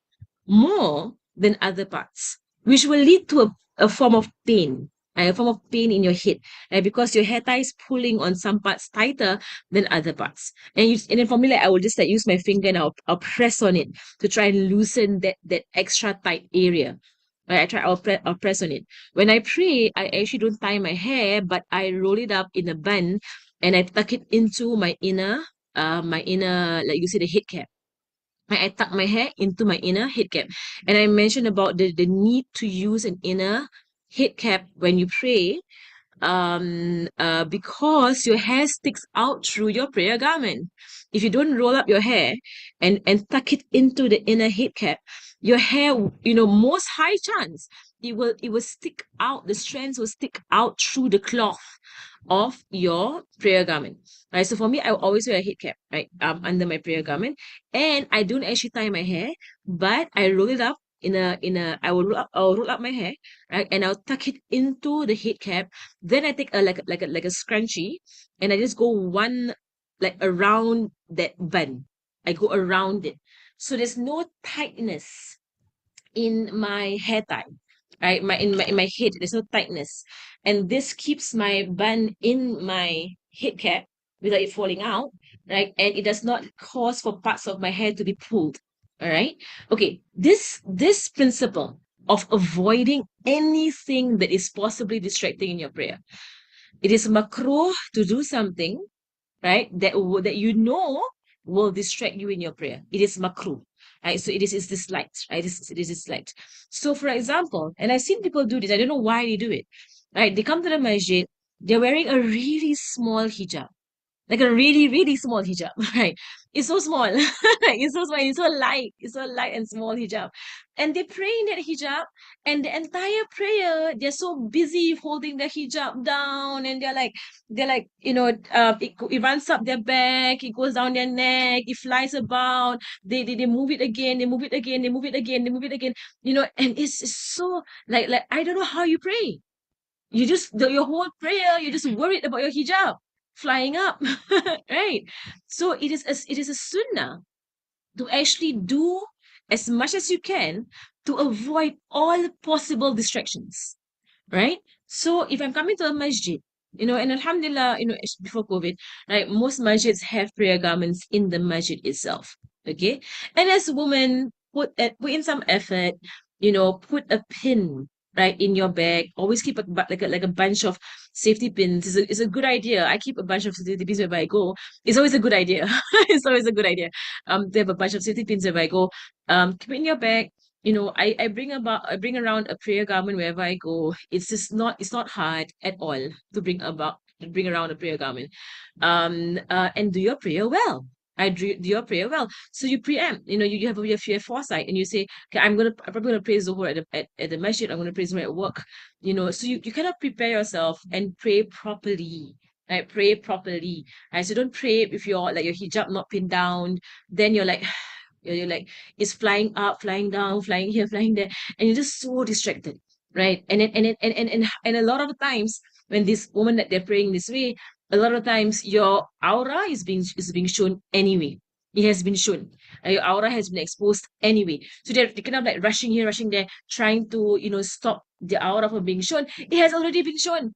more than other parts, which will lead to a form of pain, a form of pain in your head, because your hair tie is pulling on some parts tighter than other parts. And then for me, like, I will just like use my finger and I'll press on it to try and loosen that extra tight area. Right, I'll press on it. When I pray, I actually don't tie my hair, but I roll it up in a bun and I tuck it into my inner, like you say, the head cap. I tuck my hair into my inner head cap. And I mentioned about the need to use an inner head cap when you pray, because your hair sticks out through your prayer garment. If you don't roll up your hair and tuck it into the inner head cap, your hair, most high chance it will stick out, the strands will stick out through the cloth of your prayer garment. Right. So for me, I will always wear a head cap, right, under my prayer garment. And I don't actually tie my hair, but I roll it up I will roll up my hair, right? And I'll tuck it into the head cap. Then I take a scrunchie and I just go one like around that bun. I go around it. So there's no tightness in my hair tie, right? In my head, there's no tightness. And this keeps my bun in my head cap without it falling out, right? And it does not cause for parts of my hair to be pulled. All right. Okay. This principle of avoiding anything that is possibly distracting in your prayer. It is makruh to do something, right? That you know will distract you in your prayer. It is makruh. Right. So it's disliked, right? It is disliked. So for example, and I've seen people do this, I don't know why they do it. Right. They come to the masjid, they're wearing a really small hijab, like a really, really small hijab, right? It's so small. It's so small. It's so light. It's so light and small hijab. And they pray in that hijab, and the entire prayer, they're so busy holding the hijab down, and they're like, it runs up their back, it goes down their neck, it flies about, they move it again, they move it again, they move it again, they move it again, and it's so like I don't know how you pray. Your whole prayer, you're just worried about your hijab flying up, right? So it is a sunnah to actually do as much as you can to avoid all possible distractions, right? So if I'm coming to a masjid, and alhamdulillah, before COVID, right, most masjids have prayer garments in the masjid itself. Okay. And as a woman, put in some effort, put a pin right in your bag. Always keep like a bunch of safety pins. It's a good idea. I keep a bunch of safety pins wherever I go. It's always a good idea. It's always a good idea. To have a bunch of safety pins wherever I go. Keep it in your bag. I bring around a prayer garment wherever I go. It's not hard at all to bring around a prayer garment. And do your prayer well. I do your prayer well. So you preempt, you have foresight, and you say, okay, I'm probably gonna pray Zuhur at the masjid, I'm gonna pray Zuhur at work. So you cannot prepare yourself and pray properly. Right, pray properly. Right. So don't pray if your hijab not pinned down, then you're like you're like it's flying up, flying down, flying here, flying there, and you're just so distracted, right? And a lot of times when this woman that they're praying this way, a lot of times your aura is being shown anyway. It has been shown. Your aura has been exposed anyway. So they're kind of like rushing here, rushing there, trying to stop the aura from being shown. It has already been shown.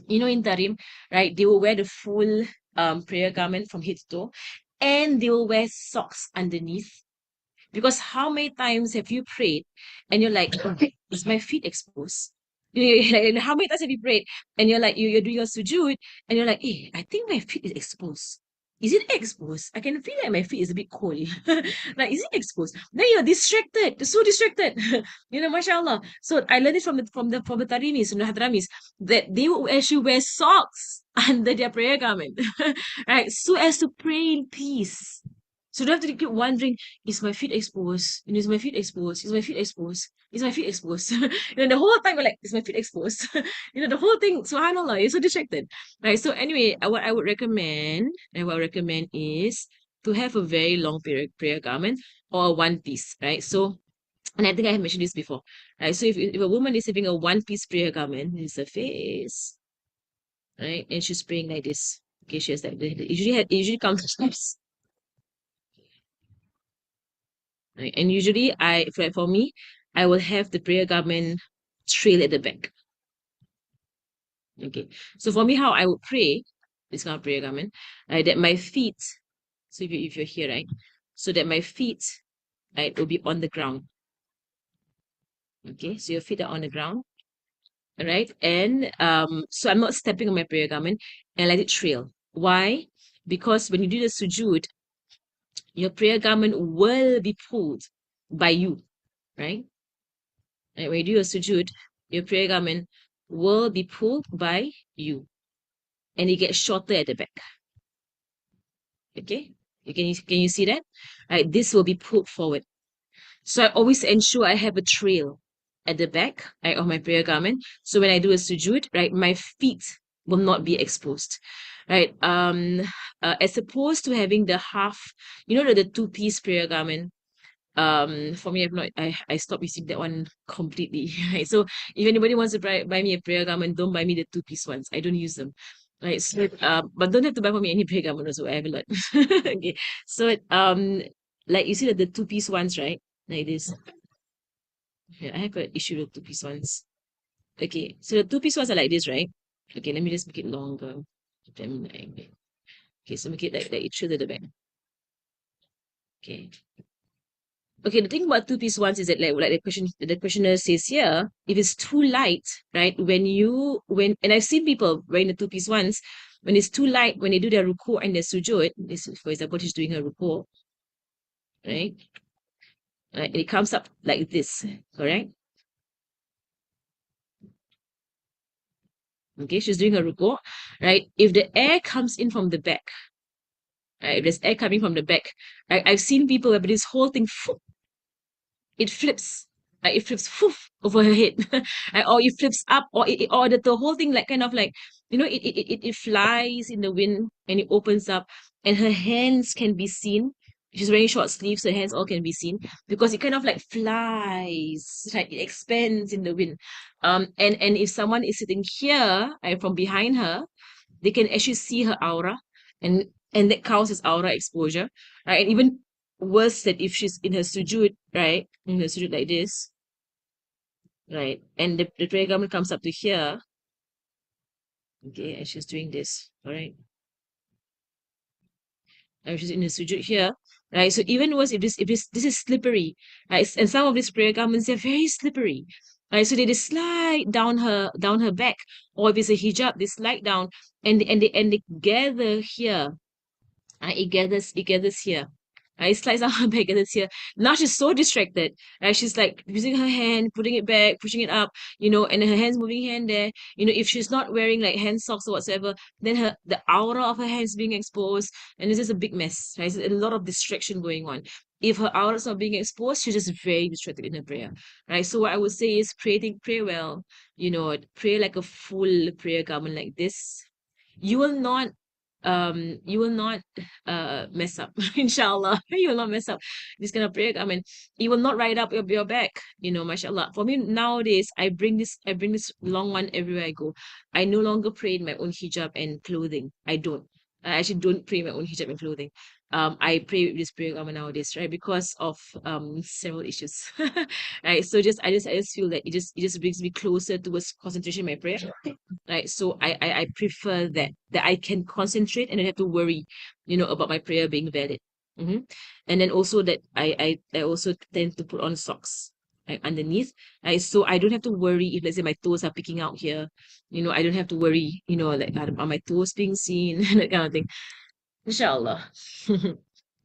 In Tarim, right? They will wear the full prayer garment from head to toe, and they will wear socks underneath, because how many times have you prayed and you're like, okay, is my feet exposed? And how many times have you prayed and you're like, you're doing your sujood and you're like, hey, I think my feet is exposed. Is it exposed? I can feel like my feet is a bit cold. Like, is it exposed? Then you're distracted. You're so distracted. Mashallah. So I learned it from the Tarimis and the Hadramis, that they will actually wear socks under their prayer garment, right? So as to pray in peace. So don't have to keep wondering, is my feet exposed? Is my feet exposed? Is my feet exposed? Is my feet exposed? The whole time we're like, is my feet exposed? The whole thing, subhanAllah, you're so distracted. Right. So anyway, what I would recommend is to have a very long prayer garment or a one piece, right? So, and I think I have mentioned this before, right? So if a woman is having a one piece prayer garment, it's a face, right? And she's praying like this. Okay, she has like, it usually comes to steps. Right? And usually, for me, I will have the prayer garment trail at the back. Okay. So for me, how I would pray this kind of prayer garment, that my feet. So if you're here, right, so that my feet, right, will be on the ground. Okay. So your feet are on the ground, right, and so I'm not stepping on my prayer garment, and let it trail. Why? Because when you do the sujood, your prayer garment will be pulled by you, right? Right, when you do your sujood, your prayer garment will be pulled by you, and it gets shorter at the back. Okay? Can you see that? Right, this will be pulled forward. So I always ensure I have a trail at the back, right, of my prayer garment. So when I do a sujood, right, my feet will not be exposed. Right. As opposed to having the half, the two-piece prayer garment. For me, I stopped using that one completely. Right. So if anybody wants to buy me a prayer garment, don't buy me the two-piece ones. I don't use them. Right. So but don't have to buy for me any prayer garment also. I have a lot. Okay. So like you see the two-piece ones, right? Like this. Yeah, I have an issue with two-piece ones. Okay. So the two-piece ones are like this, right? Okay, let me just make it longer. Okay, so make it like it should at the back. Okay. Okay, the thing about two-piece ones is that like the questioner says here, if it's too light, right? And I've seen people wearing the two-piece ones, when it's too light, when they do their ruku and their sujud, this for example, she's doing her ruku, right? And it comes up like this, correct? Okay, she's doing her ruku, right? If the air comes in from the back, right? If there's air coming from the back, I've seen people where this whole thing it flips. It flips over her head. Or it flips up, or the whole thing like kind of like, it flies in the wind and it opens up and her hands can be seen. She's wearing short sleeves, her hands all can be seen because it kind of like flies, like it expands in the wind. And if someone is sitting here, from behind her, they can actually see her aura, and that counts as aura exposure, right? And even worse that if she's in her sujud, right? In her sujud like this, right? And the prayer garment comes up to here, okay, and she's doing this, all right? And she's in her sujud here, right? So even worse if this is slippery, right? And some of these prayer garments, they're very slippery. Right, so they just slide down her back, or if it's a hijab, they slide down and they gather here. It gathers here. It slides out her back, gathers here. Now she's so distracted. She's like using her hand, putting it back, pushing it up, and her hands moving here and there. If she's not wearing like hand socks or whatsoever, then the aura of her hands being exposed, and this is a big mess. Right? There's a lot of distraction going on. If her aura is not being exposed, she's just very distracted in her prayer. Right. So what I would say is pray well, pray like a full prayer garment like this. You will not mess up. Inshallah, you will not mess up this kind of prayer. I mean, you will not ride up your back, mashallah. For me nowadays, I bring this long one everywhere I go. I no longer pray in my own hijab and clothing. I actually don't pray in my own hijab and clothing. I pray with this prayer garment nowadays, right? Because of several issues. Right. So I just feel that it just brings me closer towards concentration in my prayer. Right. So I prefer that I can concentrate and don't have to worry, about my prayer being valid. hmm And then also that I also tend to put on socks, like underneath. Right. So I don't have to worry if, let's say, my toes are picking out here. I don't have to worry, like, are my toes being seen? That kind of thing. Inshallah.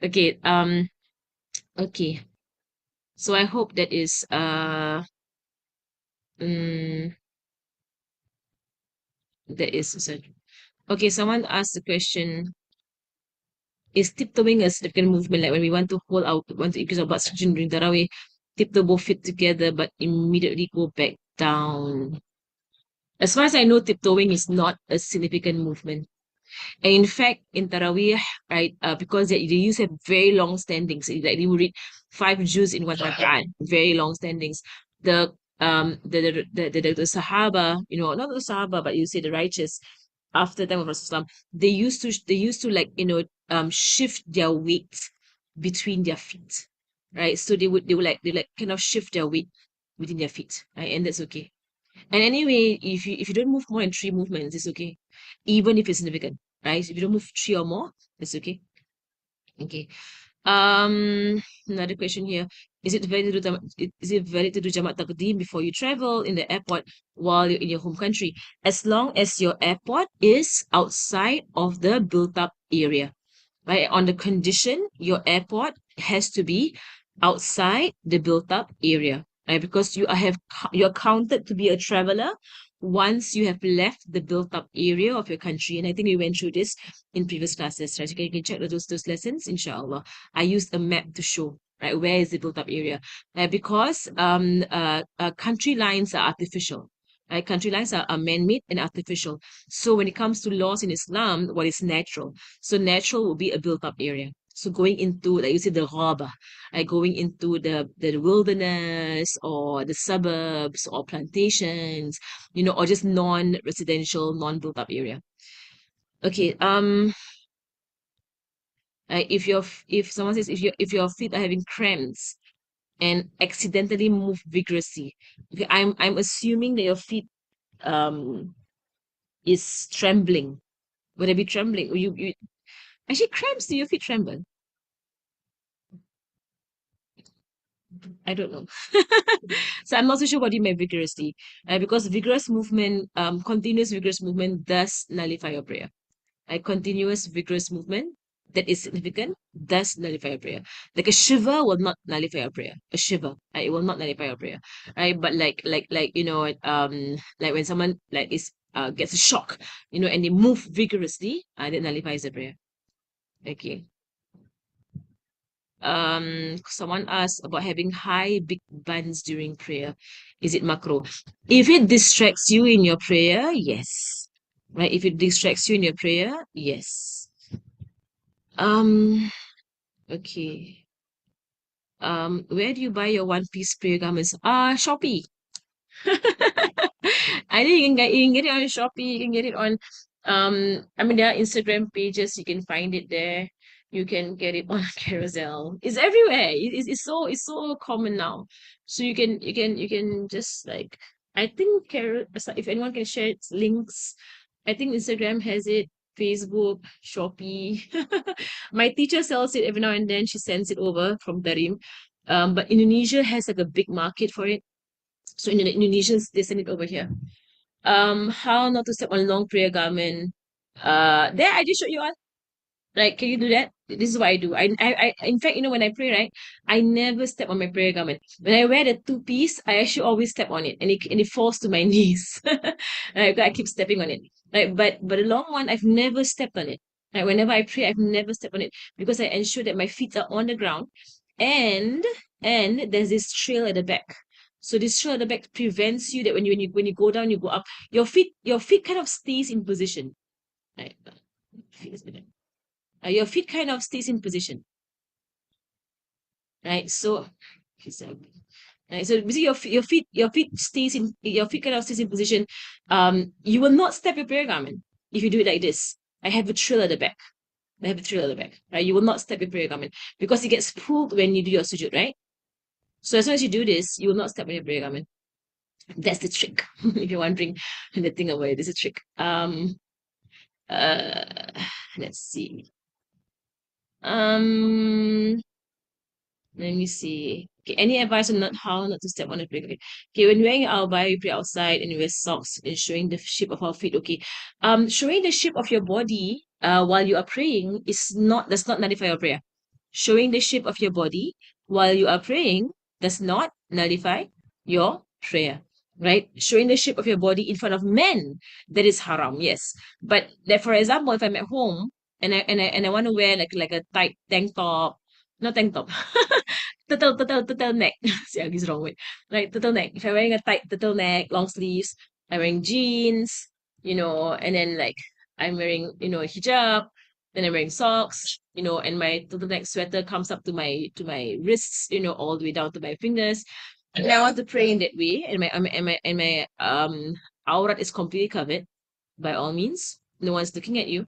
Okay. Okay. So I hope that is mm, okay. Someone asked the question: is tiptoeing a significant movement? Like when we want to increase our blood oxygen during Tarawih, tiptoe both feet together but immediately go back down. As far as I know, tiptoeing is not a significant movement. And in fact, in Taraweeh, right, because they used to have very long standings, like they would read 5 juz in one Quran, very long standings. The Sahaba, not the Sahaba, but you say the righteous, after the time of Rasulullah, they used to like, shift their weight between their feet, right? So they like kind of shift their weight within their feet, right? And that's okay. And anyway, if you don't move more than 3 movements, it's okay. Even if it's significant, right? If you don't move 3 or more, it's okay. Okay. Another question here. Is it valid to do Jamak Takdim before you travel in the airport while you're in your home country? As long as your airport is outside of the built-up area, right? On the condition your airport has to be outside the built-up area, right? Because you're counted to be a traveler once you have left the built-up area of your country. And I think we went through this in previous classes, right? So you can check those lessons, inshallah. I used a map to show, right, where is the built-up area, because country lines are artificial. Right? Country lines are man-made and artificial. So when it comes to laws in Islam, what is natural? So natural will be a built-up area. So going into, like you said, the ghaba, like going into the wilderness or the suburbs or plantations, or just non-residential, non-built-up area. Okay. If someone says if your feet are having cramps and accidentally move vigorously, okay, I'm assuming that your feet um is trembling. Would it be trembling? You actually cramps? Do your feet tremble? I don't know. So I'm not so sure what you mean vigorously, because vigorous movement, continuous vigorous movement does nullify your prayer. A continuous vigorous movement that is significant does nullify your prayer. Like a shiver will not nullify your prayer. A shiver, it will not nullify your prayer, right? But like like when someone like is gets a shock, and they move vigorously, that nullifies the prayer. Okay. Someone asked about having high big buns during prayer. Is it macro? If it distracts you in your prayer, yes. Right? If it distracts you in your prayer, yes. Um, okay. Where do you buy your one piece prayer garments? Shopee. I think you can get it on Shopee, you can get it on I mean there are Instagram pages, you can find it there. You can get it on Carousel. It's everywhere. It's so common now. So you can just like I think if anyone can share its links, I think Instagram has it, Facebook, Shopee. My teacher sells it every now and then. She sends it over from Tarim. But Indonesia has like a big market for it. So Indonesians they send it over here. How not to step on long prayer garment. There I just showed you all. Like, can you do that? This is what I do. In fact, when I pray, right, I never step on my prayer garment. When I wear the two piece, I actually always step on it, and it falls to my knees. Right, I keep stepping on it. Like, but the long one, I've never stepped on it. Like, whenever I pray, I've never stepped on it because I ensure that my feet are on the ground, and and there's this trail at the back. So this trail at the back prevents you that when you go down, you go up. Your feet kind of stays in position. Right, feet is better. Your feet kind of stays in position, right? So, right, so basically your feet kind of stays in position. You will not step your prayer garment if you do it like this. I have a trail at the back. I have a trail at the back, right? You will not step your prayer garment because it gets pulled when you do your sujood, right? So as soon as you do this, you will not step on your prayer garment. That's the trick. If you're wondering the thing about it, this is a trick. Uh, let's see. Um, Let me see. Okay, any advice on not how not to step on the brake? Okay, when wearing our bike, we pray outside and we wear socks and showing the shape of our feet. Okay. Showing the shape of your body while you are praying does not nullify your prayer. Showing the shape of your body while you are praying does not nullify your prayer. Right? Showing the shape of your body in front of men, that is haram, yes. But like for example, if I'm at home and I want to wear like a tight tank top, not tank top, turtleneck. See, I use wrong word. Like turtleneck. If I'm wearing a tight turtleneck, long sleeves, I'm wearing jeans, and then like I'm wearing, a hijab, then I'm wearing socks, and my turtleneck sweater comes up to my wrists, all the way down to my fingers. And I want to pray in that way, and my aurat is completely covered. By all means, no one's looking at you,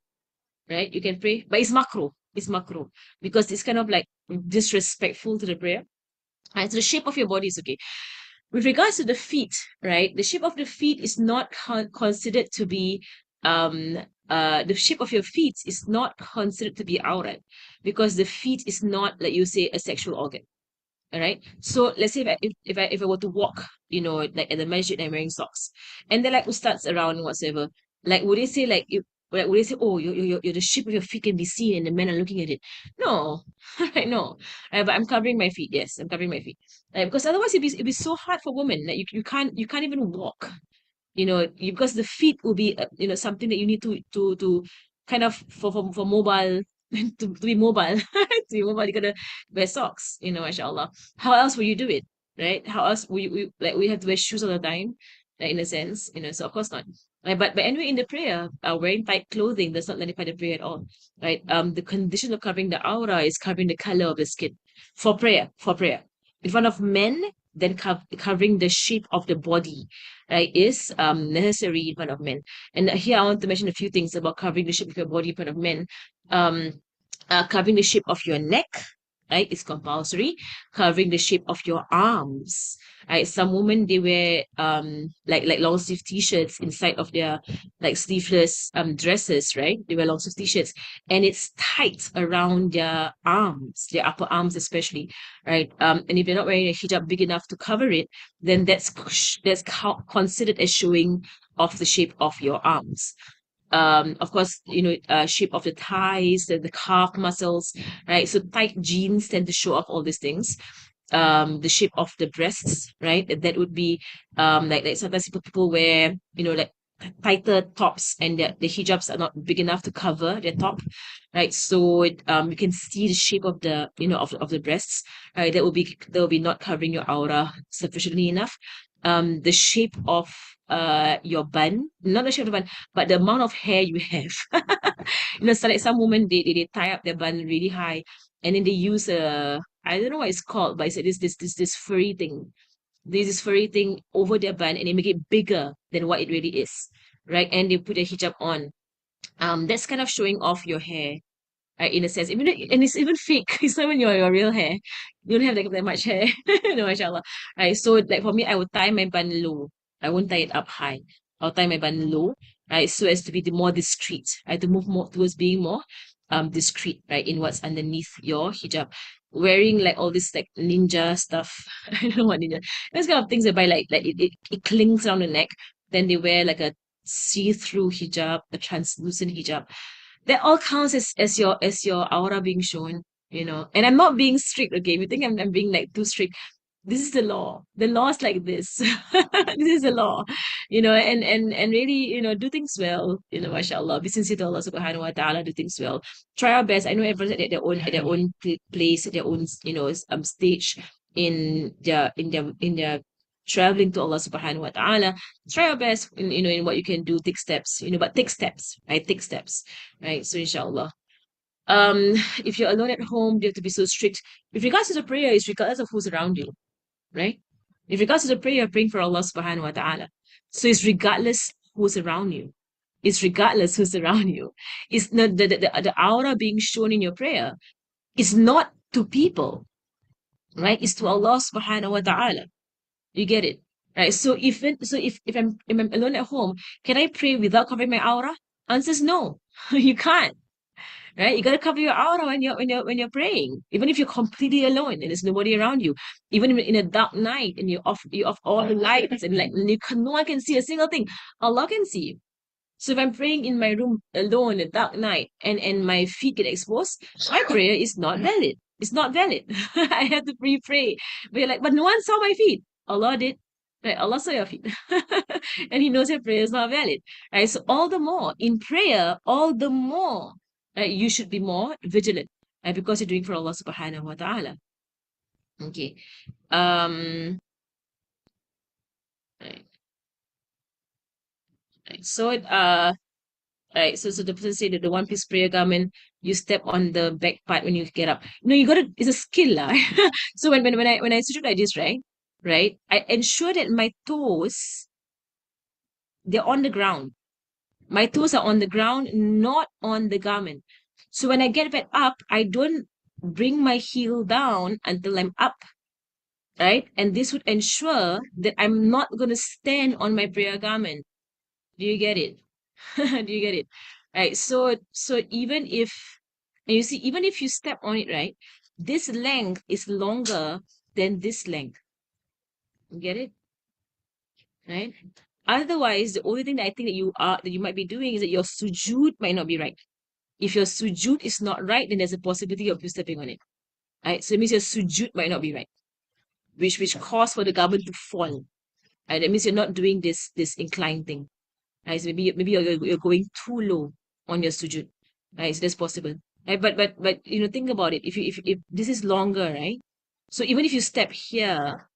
right? You can pray, but it's macro. It's macro because it's kind of like disrespectful to the prayer. And so the shape of your body is okay. With regards to the feet, right? The shape of the feet is not considered to be the shape of your feet is not considered to be aurat because the feet is not, like you say, a sexual organ. All right. So let's say if I were to walk, like at the masjid and I'm wearing socks, and then like ustads around and whatsoever, like would they say would they say, oh, your the shape of your feet can be seen and the men are looking at it? No, right? No, but I'm covering my feet. Yes, I'm covering my feet, because otherwise it'd be so hard for women. Like you can't even walk, because the feet will be something that you need to kind of for mobile to be mobile to be mobile you gotta wear socks, mashallah. How else will you do it, right? How else we have to wear shoes all the time, like, in a sense, so of course not. Right? But anyway, in the prayer, wearing tight clothing does not nullify the prayer at all, right? The condition of covering the aura is covering the color of the skin for prayer in front of men, then covering the shape of the body, right, is necessary in front of men. And here I want to mention a few things about covering the shape of your body in front of men. Um, Covering the shape of your neck, right? It's compulsory, covering the shape of your arms. Right? Some women they wear like long sleeve t-shirts inside of their like sleeveless dresses, right? They wear long sleeve t-shirts and it's tight around their arms, their upper arms especially, right? And if you're not wearing a hijab big enough to cover it, then that's considered as showing off the shape of your arms. Of course, shape of the thighs, the calf muscles, right? So tight jeans tend to show off all these things. The shape of the breasts, right? That would be like sometimes people wear, like tighter tops and the hijabs are not big enough to cover their top, right? So you can see the shape of the of the breasts, right? That will be not covering your aura sufficiently enough. The shape of your bun, not the shape of the bun, but the amount of hair you have. So like some women they tie up their bun really high and then they use a, I don't know what it's called, but it's this furry thing. There's this furry thing over their bun and they make it bigger than what it really is. Right. And they put a hijab on. That's kind of showing off your hair, right, in a sense. And it's even fake. It's not even your real hair. You don't have like that much hair. No, mashallah. Right. So like for me, I would tie my bun low. I won't tie it up high. I'll tie my bun low, right? So as to be the more discreet. Right. To move more towards being more discreet, right, in what's underneath your hijab. Wearing like all this like ninja stuff. I don't know what ninja. Those kind of things whereby like it clings around the neck. Then they wear like a see-through hijab, a translucent hijab that all counts as your aura being shown. And I'm not being strict, okay? If you think I'm being like too strict, this is the law. The law is like this. This is the law. And really, do things well, mashallah. Be sincere to Allah subhanahu wa ta'ala, do things well. Try our best. I know everyone's at their own place, at their own, stage in their traveling to Allah subhanahu wa ta'ala. Try our best in what you can do, take steps, but take steps, right? Take steps, right? So inshallah. Um, if you're alone at home, you have to be so strict. With regards to the prayer, it's regardless of who's around you, right? With regards to the prayer, you're praying for Allah subhanahu wa ta'ala. So it's regardless who's around you. It's regardless who's around you. It's not the aura being shown in your prayer. It's not to people, right? It's to Allah subhanahu wa ta'ala. You get it? Right. So if I'm alone at home, can I pray without covering my aura? Answer is no. You can't. Right? You gotta cover your aura when you're praying. Even if you're completely alone and there's nobody around you. Even in a dark night and you off all the lights and like no one can see a single thing. Allah can see you. So if I'm praying in my room alone in a dark night and my feet get exposed, my prayer is not valid. It's not valid. I have to pray. But you're like, but no one saw my feet. Allah did. Right? Allah saw your feet. And He knows your prayer is not valid. Right? So all the more in prayer, all the more you should be more vigilant. Right? Because you're doing for Allah subhanahu wa ta'ala. Okay. Um right. Right. So the person said that the one piece prayer garment, you step on the back part when you get up. No, you gotta, it's a skill, lah. So when I sujood like this, right, I ensure that my toes, they're on the ground. My toes are on the ground, not on the garment. So when I get back up, I don't bring my heel down until I'm up, right? And this would ensure that I'm not gonna stand on my prayer garment. Do you get it? Do you get it? Right. So and you see, even if you step on it, right, this length is longer than this length. You get it? Right? Otherwise, the only thing that I think that you might be doing is that your sujood might not be right. If your sujood is not right, then there's a possibility of you stepping on it. Right? So it means your sujood might not be right, which cause for the garment to fall. Right? That means you're not doing this inclined thing. Right? So maybe you're going too low on your sujood. Right? So that's possible. Right? But think about it. If this is longer, right? So even if you step here,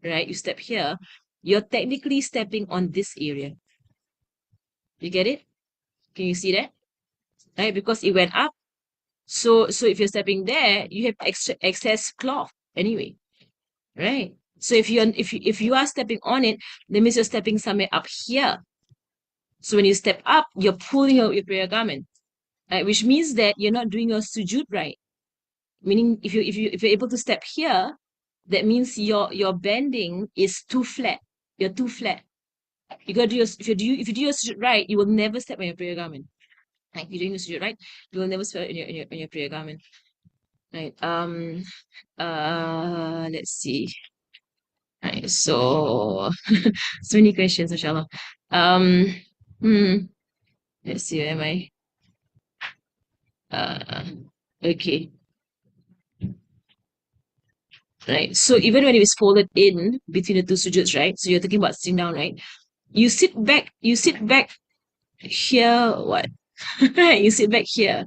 right? You step here, you're technically stepping on this area. You get it? Can you see that? Right? Because it went up. So if you're stepping there, you have excess cloth anyway. Right? So if you are stepping on it, that means you're stepping somewhere up here. So when you step up, you're pulling out your prayer garment. Right? Which means that you're not doing your sujood right. Meaning if you're able to step here, that means your bending is too flat. You're too flat. You gotta do your if you do your sujood right, you will never step on your prayer garment. Like if you're doing your sujood right, you will never step on your prayer garment. Right. Let's see. Right. So so many questions, inshallah. Um hmm, let's see, where am I? Uh okay. Right. So even when it is folded in between the two sujoods, right? So you're thinking about sitting down, right? You sit back here, what? You sit back here,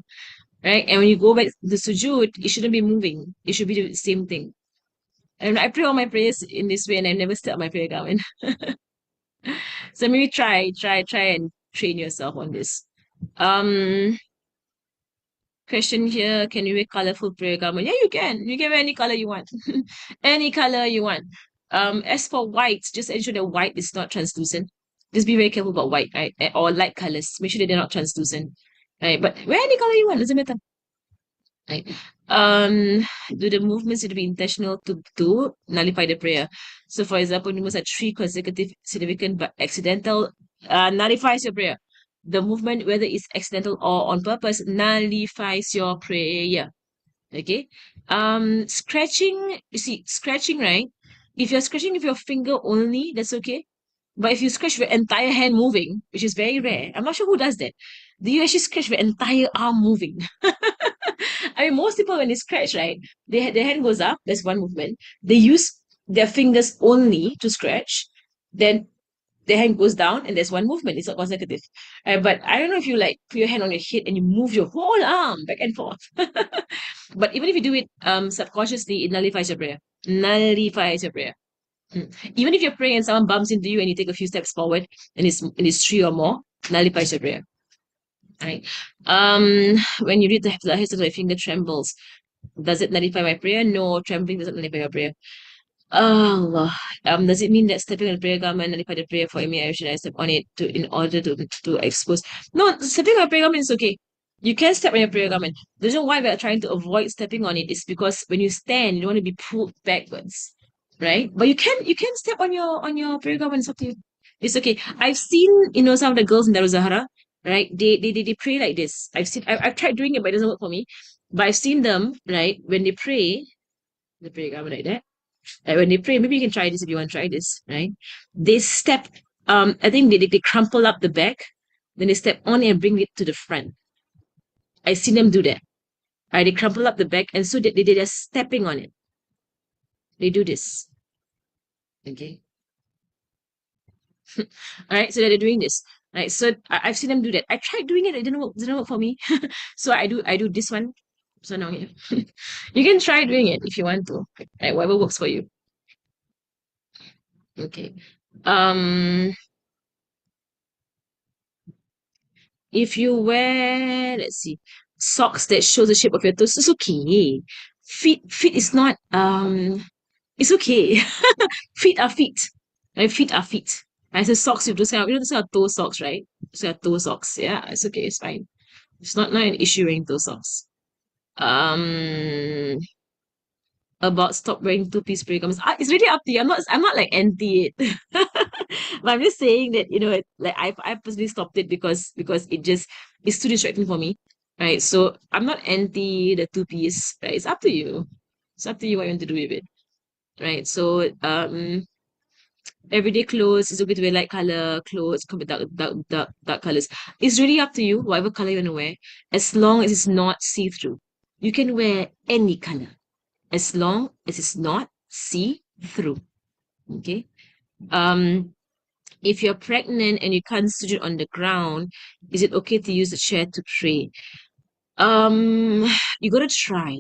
right? And when you go back to the sujood, it shouldn't be moving. It should be the same thing. And I pray all my prayers in this way, and I never step my prayer garment. So maybe try and train yourself on this. Um, Question here: can you wear colorful prayer garment? Yeah, you can. You can wear any color you want, any color you want. As for white, just ensure that white is not translucent. Just be very careful about white, right? Or light colors. Make sure that they're not translucent, right? But wear any color you want. Doesn't matter. Right. Do the movements need to be intentional to nullify the prayer? So, for example, movements are three consecutive, significant but accidental, nullifies your prayer. The movement, whether it's accidental or on purpose, nullifies your prayer. Okay. Scratching. You see, scratching, right? If you're scratching with your finger only, that's okay. But if you scratch your entire hand moving, which is very rare, I'm not sure who does that. Do you actually scratch your entire arm moving? I mean, most people when they scratch, right, their hand goes up. That's one movement. They use their fingers only to scratch. Then their hand goes down, and there's one movement. It's not consecutive. But I don't know if you like put your hand on your head and you move your whole arm back and forth. But even if you do it subconsciously, it nullifies your prayer. Nullifies your prayer. Even if you're praying and someone bumps into you and you take a few steps forward and it's three or more, nullifies your prayer. Right. When you read the hadith, my finger trembles. Does it nullify my prayer? No, trembling doesn't nullify your prayer. Allah. Does it mean that stepping on the prayer garment nullify the prayer for me? Or should I step on it in order to expose? No, stepping on a prayer garment is okay. You can step on your prayer garment. The reason why we are trying to avoid stepping on it is because when you stand, you don't want to be pulled backwards, right? But you can step on your prayer garment. It's up to you. It's okay. I've seen some of the girls in Darul Zahra, right? They pray like this. I've tried doing it, but it doesn't work for me. But I've seen them, right, when they pray, the prayer garment like that. When they pray, maybe you can try this if you want to try this, right? They step, I think they crumple up the back, then they step on it and bring it to the front. I see them do that. Right? They crumple up the back, and so they're stepping on it. They do this. Okay. All right. So that they're doing this. Right. So I've seen them do that. I tried doing it. It didn't work for me. So I do this one. So now here. You can try doing it if you want to. Right. Whatever works for you. Okay. Um, if you wear, let's see, socks that shows the shape of your toes, it's okay. Feet is not it's okay. Feet are feet. Right? Feet are feet. I said socks with those kind of, those kind of toe socks, right? Those kind of toe socks. Yeah, it's okay, it's fine. It's not an issue wearing toe socks. Um about stop wearing two-piece prayer garments. It's really up to you. I'm not like anti it. But I'm just saying that, like I personally stopped it because it's too distracting for me. Right. So I'm not anti the two-piece, right? It's up to you. It's up to you what you want to do with it. Right. So everyday clothes is okay to wear light color clothes, could be dark colors. It's really up to you, whatever color you want to wear, as long as it's not see-through. You can wear any color as long as it's not see-through. Okay. Um, if you're pregnant and you can't sujood on the ground, is it okay to use the chair to pray? You gotta try,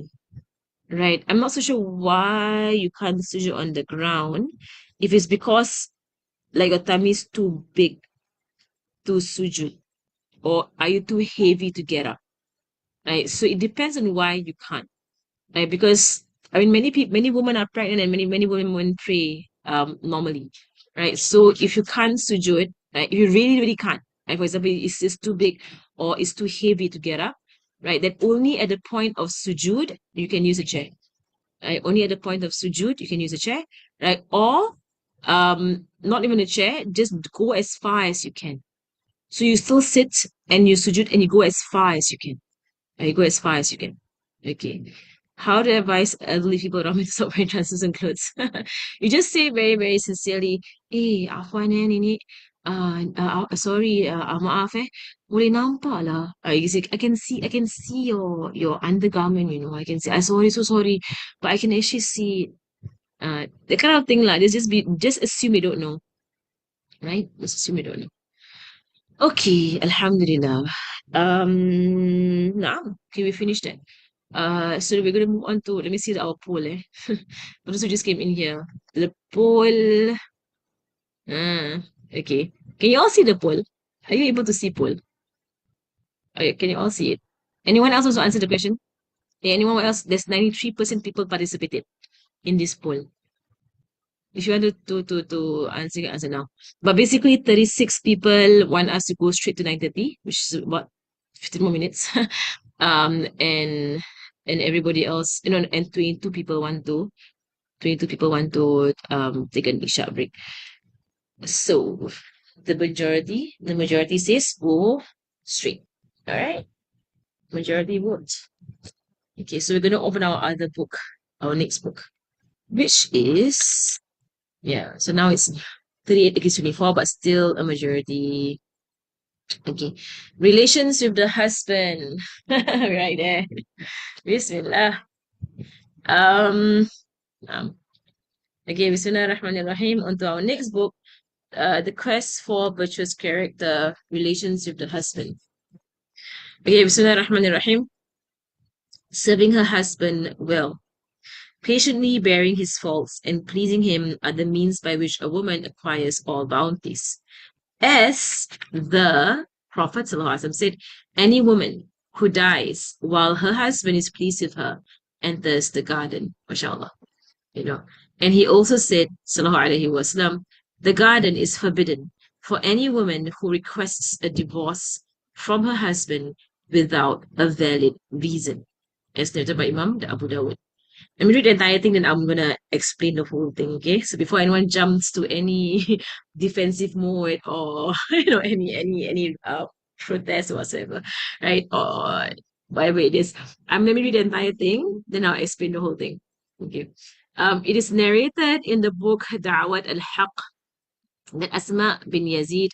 right? I'm not so sure why you can't sujood on the ground. If it's because like your tummy is too big to sujood, or are you too heavy to get up? Right. So it depends on why you can't. Right? Because I mean, many women are pregnant, and many women pray normally, right? So if you can't sujood, right, if you really can't, right, for example, it's too big or it's too heavy to get up, right? That only at the point of sujud you can use a chair. Right? Only at the point of sujud you can use a chair, right? Or not even a chair, just go as far as you can. So you still sit and you sujud and you go as far as you can. You go as far as you can. Okay. How to advise elderly people around me to stop wearing translucent clothes? You just say very, very sincerely, afwan ini, sorry, maaf boleh nampak lah. You say, I can see your undergarment, I can see, sorry, so sorry, but I can actually see, that kind of thing like this. Just assume you don't know, right? Just assume you don't know. Okay, Alhamdulillah. Naam. Okay, we finished that. So we're gonna move on to, let me see our poll. For those who just came in here, the poll. Okay. Can you all see the poll? Are you able to see poll? Okay, can you all see it? Anyone else wants to answer the question? Anyone else? There's 93% people participated in this poll. If you want to answer, you can answer now. But basically, 36 people want us to go straight to 9:30, which is about 15 more minutes. And everybody else, and 22 people want to take an Isha break. So the majority says go straight. All right. Majority votes. Okay, so we're gonna open our other book, our next book, which is, yeah, so now it's 38 against 24, but still a majority. Okay. Relations with the husband. Right there. Bismillah. Um, um okay, Bismillah Rahman Rahim. On to our next book, The Quest for Virtuous Character, Relations with the Husband. Okay, Bismillah Rahman Rahim. Serving her husband well. Patiently bearing his faults and pleasing him are the means by which a woman acquires all bounties. As the Prophet ﷺ said, any woman who dies while her husband is pleased with her enters the garden, mashallah. And he also said, Sallallahu Alaihi Wasallam, the garden is forbidden for any woman who requests a divorce from her husband without a valid reason, as noted by Imam Abu Dawud. Let me read the entire thing, then I'm gonna explain the whole thing, okay? So before anyone jumps to any defensive mode or any protest or whatsoever, right? Or whatever it is. Let me read the entire thing, then I'll explain the whole thing. Okay. It is narrated in the book Da'wat al-Haq that Asma bin Yazid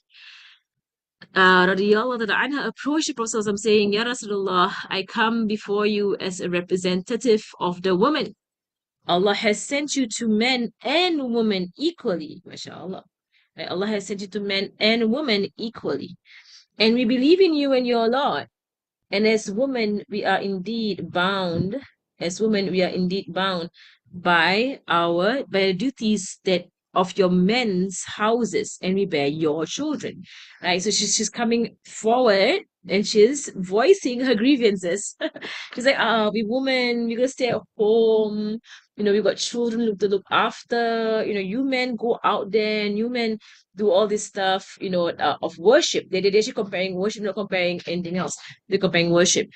radiyallahu anha approached the Prophet ﷺ saying, Ya Rasulullah, I come before you as a representative of the woman. Allah has sent you to men and women equally, mashallah. Right? Allah has sent you to men and women equally. And we believe in you and your Lord. And as women, we are indeed bound, by the duties that of your men's houses, and we bear your children. Right? So she's coming forward and she's voicing her grievances. She's like, we women, we gotta stay at home. We've got children to look after. You men go out there and you men do all this stuff, of worship. They're actually comparing worship, not comparing anything else. They're comparing worship.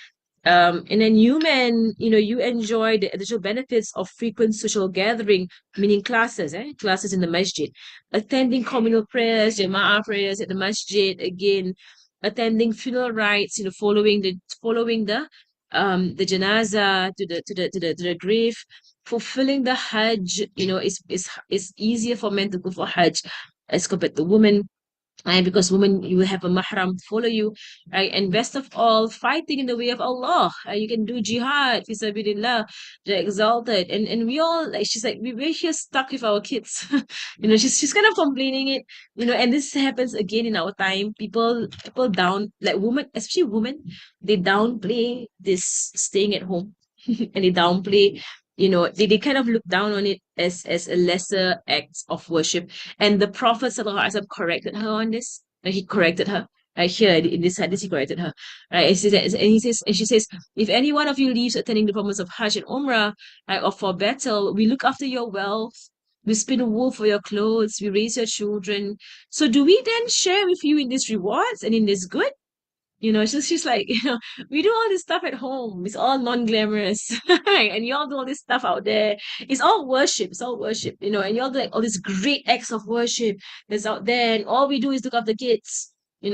And then you men, you enjoy the additional benefits of frequent social gathering, meaning classes in the masjid, attending communal prayers, jama'ah prayers at the masjid, again, attending funeral rites, following the janaza to the grave, fulfilling the hajj, is easier for men to go for hajj as compared to women. Right? Because women, you have a mahram to follow you, right? And best of all, fighting in the way of Allah. You can do jihad, fi sabilillah, the exalted. And we all, like, she's like, we're here stuck with our kids. She's kind of complaining it, and this happens again in our time. People down, like women, especially women, they downplay this staying at home. And they downplay, they kind of look down on it as a lesser act of worship. And the Prophet ﷺ corrected her on this. He corrected her. Right here in this hadith, he corrected her. Right, and she says, if any one of you leaves attending the promise of Hajj and Umrah, right, or for battle, we look after your wealth, we spin wool for your clothes, we raise your children. So do we then share with you in these rewards and in this good? She's like, we do all this stuff at home. It's all non-glamorous. And y'all do all this stuff out there. It's all worship. It's all worship, and y'all do like all these great acts of worship that's out there. And all we do is look after kids, and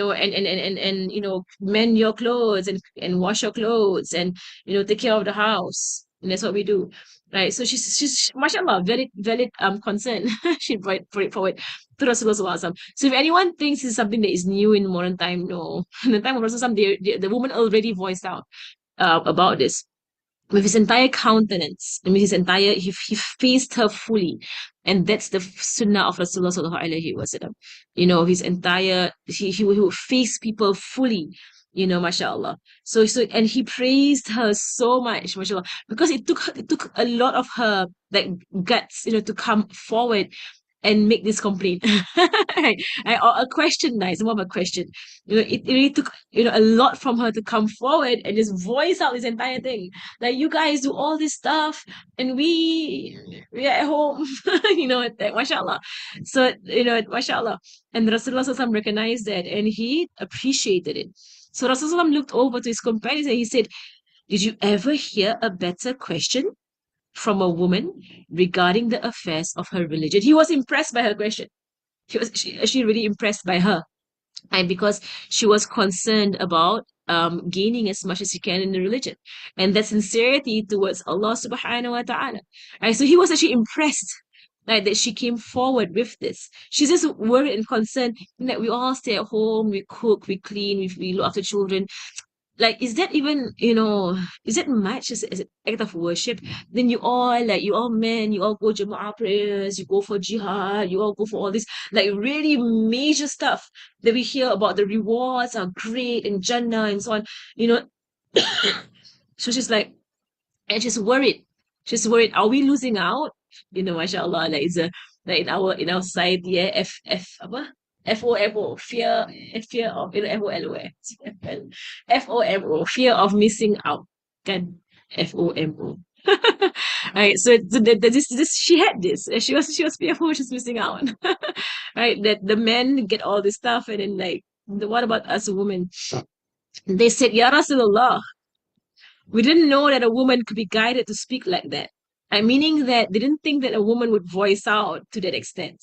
mend your clothes and wash your clothes and take care of the house. And that's what we do. Right. So she's mashallah, very valid concern. She brought it forward to Rasulullah Sallallahu Alaihi Wasallam. So if anyone thinks it's something that is new in modern time, no. In the time of Rasulullah, the woman already voiced out about this with his entire countenance and with his entire, he faced her fully. And that's the sunnah of Rasulullah Sallallahu Alaihi Wasallam. His entire, he would face people fully. Mashallah. And he praised her so much, mashallah, because it took a lot of her like guts, to come forward and make this complaint. Or a question, nice, more of a question. It really took, a lot from her to come forward and just voice out this entire thing. Like, you guys do all this stuff and we're at home, mashallah. So, mashallah. And Rasulullah SAW recognized that and he appreciated it. So Rasulullah looked over to his companions and he said, did you ever hear a better question from a woman regarding the affairs of her religion? He was impressed by her question. He was actually really impressed by her, and because she was concerned about gaining as much as she can in the religion and that sincerity towards Allah subhanahu wa ta'ala. Right? So he was actually impressed, like, that she came forward with this. She's just worried and concerned that we all stay at home, we cook, we clean, we look after children. Like, is that even, is that much as an act of worship? Then you all men, you all go Jama'ah prayers, you go for jihad, you all go for all this, like, really major stuff that we hear about. The rewards are great and Jannah and so on, you know. So she's like, and she's worried. She's worried, are we losing out? Mashallah, like, it's a, like, in our society, yeah, apa? FOMO, fear of, FOLO, FOMO, fear of missing out. Kan? FOMO. Right. So this she had this. She was fearful she's missing out. Right. That the men get all this stuff and then, like, what about us women? They said, Ya Rasulullah, we didn't know that a woman could be guided to speak like that. Meaning that they didn't think that a woman would voice out to that extent.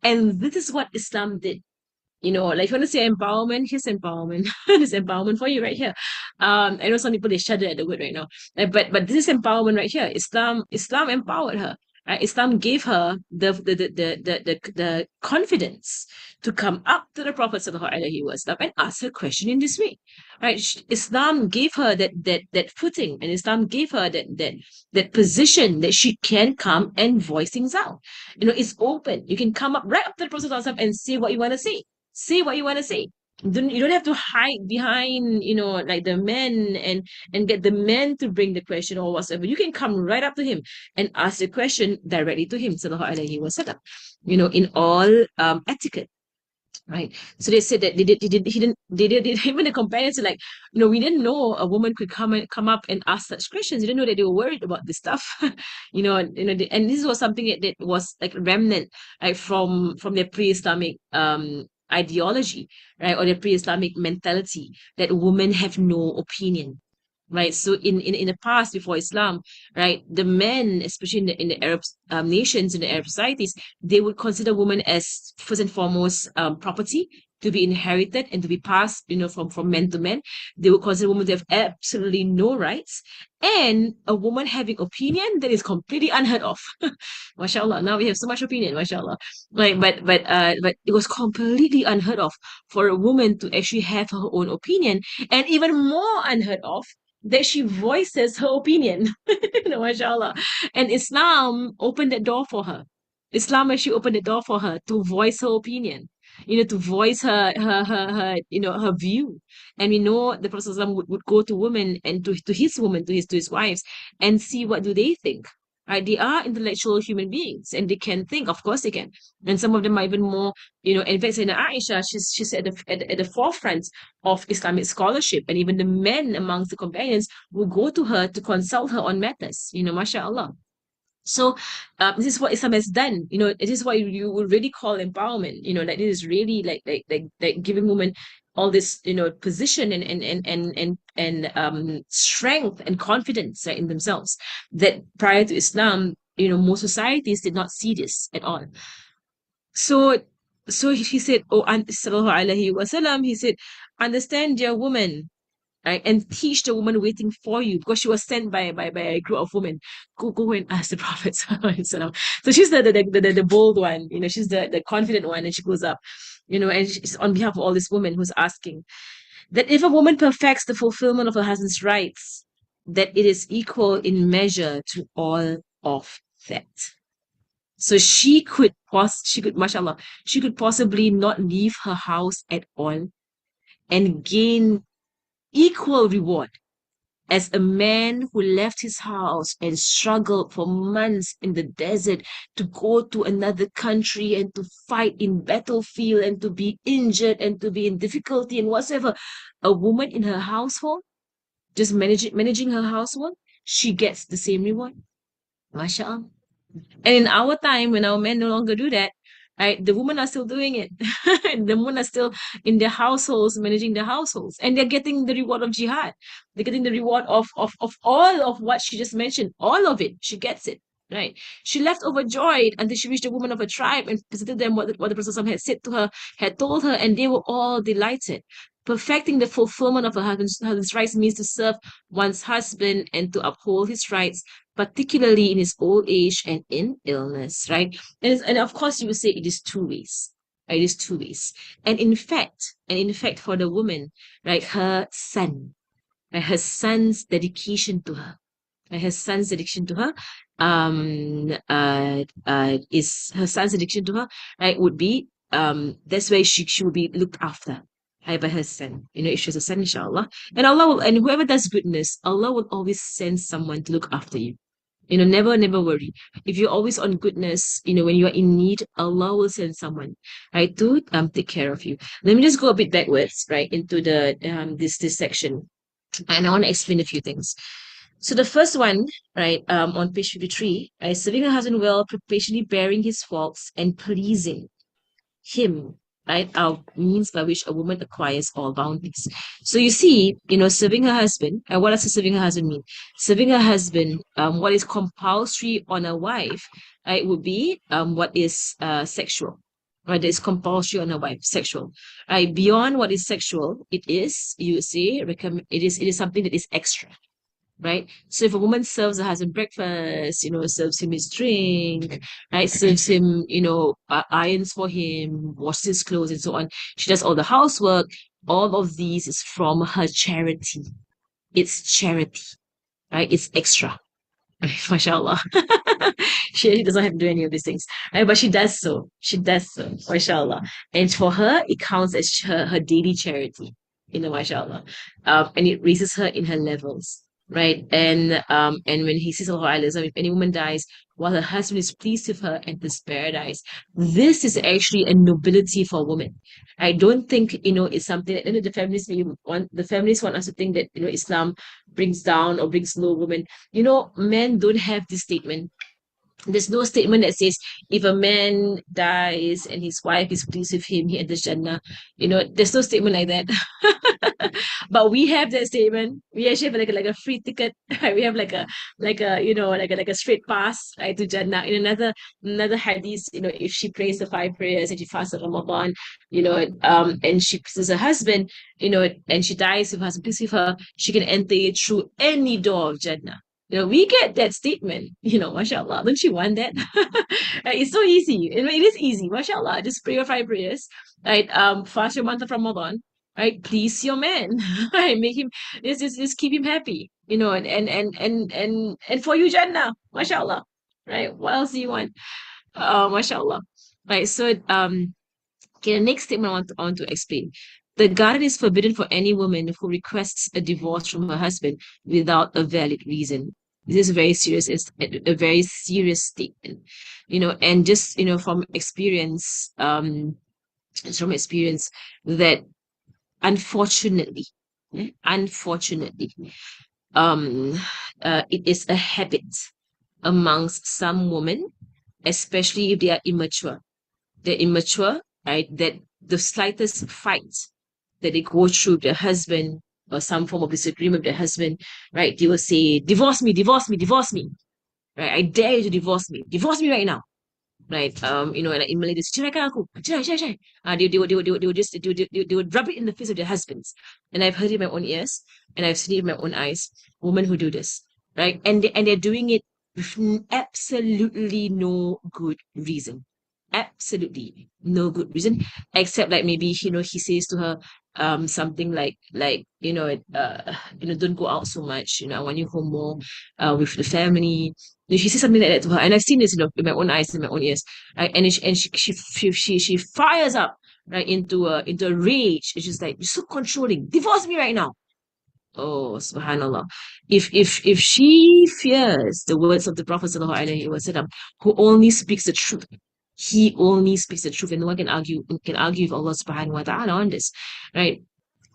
And this is what Islam did. Like, if you want to say empowerment, here's empowerment. There's empowerment for you right here. I know some people, they shudder at the word right now. But this is empowerment right here. Islam empowered her. Right? Islam gave her the confidence to come up to the Prophet sallallahu alaihi wasallam and ask her question in this way. Right? Islam gave her that footing, and Islam gave her that position that she can come and voice things out. It's open. You can come up right up to the Prophet sallallahu alaihi wasallam and say what you want to say what you want to say. You don't have to hide behind, like, the men and get the men to bring the question or whatever. You can come right up to him and ask the question directly to him, sallallahu alaihi wasallam, in all etiquette. Right. So they said that even the companions are like, we didn't know a woman could come up and ask such questions. We didn't know that they were worried about this stuff. And this was something that was like remnant, like, from their pre-Islamic ideology, right, or their pre-Islamic mentality, that women have no opinion. Right. So in the past, before Islam, right, the men, especially in the Arab nations, in the Arab societies, they would consider women as first and foremost property to be inherited and to be passed, from men to men. They would consider women to have absolutely no rights, and a woman having opinion that is completely unheard of. Mashallah. Now we have so much opinion, mashallah. Like, but it was completely unheard of for a woman to actually have her own opinion, and even more unheard of that she voices her opinion. Mashallah. And Islam opened the door for her. Islam actually opened the door for her to voice her opinion, to voice her view. And we know the Prophet ﷺ would go to women and to his women, to his wives, and see what do they think. Right? They are intellectual human beings and they can think, of course they can. And some of them are even more, in fact, in Aisha, she's at the forefront of Islamic scholarship, and even the men amongst the companions will go to her to consult her on matters, mashallah. So this is what Islam has done. It is what you would really call empowerment. Like, this is really like giving women all this, position and strength and confidence, right, in themselves, that prior to Islam, most societies did not see this at all. So, he said, "Oh, sallallahu alaihi wasallam," he said, "Understand, dear woman, right, and teach the woman waiting for you," because she was sent by a group of women. Go and ask the Prophet sallallahu alaihi wasallam. So she's the bold one, she's the confident one, and she goes up, and she's on behalf of all these women who's asking that if a woman perfects the fulfillment of her husband's rights, that it is equal in measure to all of that. So mashallah, she could possibly not leave her house at all and gain equal reward as a man who left his house and struggled for months in the desert to go to another country and to fight in battlefield and to be injured and to be in difficulty and whatsoever. A woman in her household, just managing her household, she gets the same reward. MashaAllah. And in our time, when our men no longer do that, right, the women are still doing it. The women are still in their households, managing their households, and they're getting the reward of jihad. They're getting the reward of all of what she just mentioned, all of it. She gets it. Right. She left overjoyed until she reached the women of her tribe and presented them what the Prophet had said to her, had told her, and they were all delighted. Perfecting the fulfillment of her husband's rights means to serve one's husband and to uphold his rights, particularly in his old age and in illness, right? And of course, you would say it is two ways. Right? It is two ways. And in fact, for the woman, right, her son, right, her son's dedication to her, right, her son's dedication to her, is her son's dedication to her, right, would be, that's why she would be looked after, right, by her son. If she has a son, inshallah. And whoever does goodness, Allah will always send someone to look after you. Never worry. If you're always on goodness, when you are in need, Allah will send someone, right, to take care of you. Let me just go a bit backwards, right, into the this section, and I want to explain a few things. So the first one, right, on page 53, right, serving her husband well, patiently bearing his faults and pleasing him, right, are means by which a woman acquires all bounties. So you see, serving her husband, and what does serving her husband mean? Serving her husband, what is compulsory on a wife, right, would be what is sexual. Right, that is compulsory on a wife, sexual. Right, beyond what is sexual, it is, you say, it is something that is extra, right? So if a woman serves her husband breakfast, serves him his drink, right, serves him, irons for him, washes his clothes, and so on, she does all the housework. All of these is from her charity. It's charity, right? It's extra. Mashallah. She doesn't have to do any of these things, right? But she does so. She does so, mashallah. And for her, it counts as her daily charity, mashallah. And it raises her in her levels, right? And when he says, if any woman dies while her husband is pleased with her, enters paradise, this is actually a nobility for a woman. I don't think, it's something that the feminists want us to think that, Islam brings down or brings low women. Men don't have this statement. There's no statement that says if a man dies and his wife is pleased with him, he enters Jannah. There's no statement like that. But we have that statement. We actually have like a free ticket. We have like a straight pass, right, to Jannah. In another hadith, if she prays the 5 prayers and she fasts the Ramadan, and she pleases her husband, and she dies with her husband pleased with her, she can enter it through any door of Jannah. We get that statement, mashallah. Don't you want that? Right, it's so easy. It is easy, mashallah. Just pray your 5 prayers, right? Fast your month of Ramadan, right? Please your man, right? Make him, just keep him happy, and for you, Jannah, mashallah, right? What else do you want? Mashallah, right? So, okay, the next statement I want to explain. The garden is forbidden for any woman who requests a divorce from her husband without a valid reason. This is very serious. It's a very serious statement, and just, from experience, that unfortunately, unfortunately, it is a habit amongst some women, especially if they are immature. They're immature, right? That the slightest fight that they go through with their husband or some form of disagreement with their husband, right? They will say, divorce me, divorce me, divorce me, right? I dare you to divorce me right now, right? And in Malay, they say, ceraikan aku, cerai, cerai, cerai. They would rub it in the face of their husbands. And I've heard it with my own ears, and I've seen it with my own eyes, women who do this, right? And they're doing it with absolutely no good reason. Absolutely no good reason, except like maybe, he says to her, something like, don't go out so much, I want you home more, with the family. She says something like that to her, and I've seen this, with my own eyes and my own ears, right? And she fires up, right, into a rage. It's just like, you're so controlling. Divorce me right now. Oh, subhanallah. If she fears the words of the Prophet sallallahu alaihi wasallam, who only speaks the truth, he only speaks the truth, and no one can argue with Allah subhanahu wa ta'ala on this, right?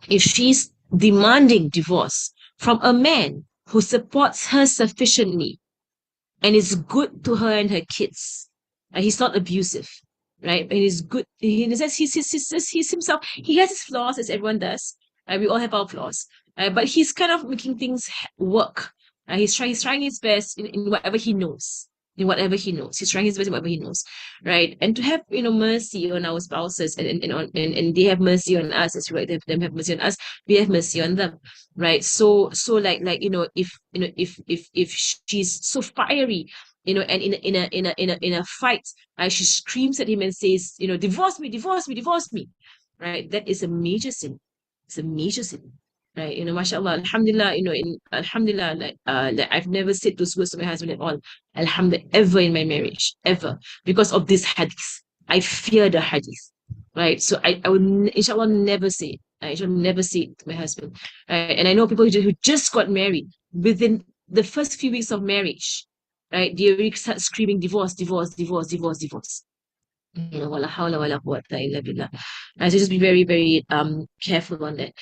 If she's demanding divorce from a man who supports her sufficiently and is good to her and her kids, and he's not abusive, right? And he's good. He says he's himself. He has his flaws, as everyone does. We all have our flaws, but he's kind of making things work. He's trying his best in whatever he knows. In whatever he knows, he's trying his best in whatever he knows, right? And to have mercy on our spouses, and they have mercy on us as well. Them have mercy on us. We have mercy on them, right? So if she's so fiery, and in a fight, she screams at him and says, divorce me, divorce me, divorce me, right? That is a major sin. It's a major sin, right? Mashallah, alhamdulillah, alhamdulillah, like I've never said those words to my husband at all, alhamdulillah, ever in my marriage, ever, because of this hadith. I fear the hadith, right? So I would, inshallah, never say it. I shall never say it to my husband. And I know people who just got married, within the first few weeks of marriage, right? They already start screaming divorce, divorce, divorce, divorce, divorce. Wala hawla wala quwwata illa billah. So just be very, very careful on that.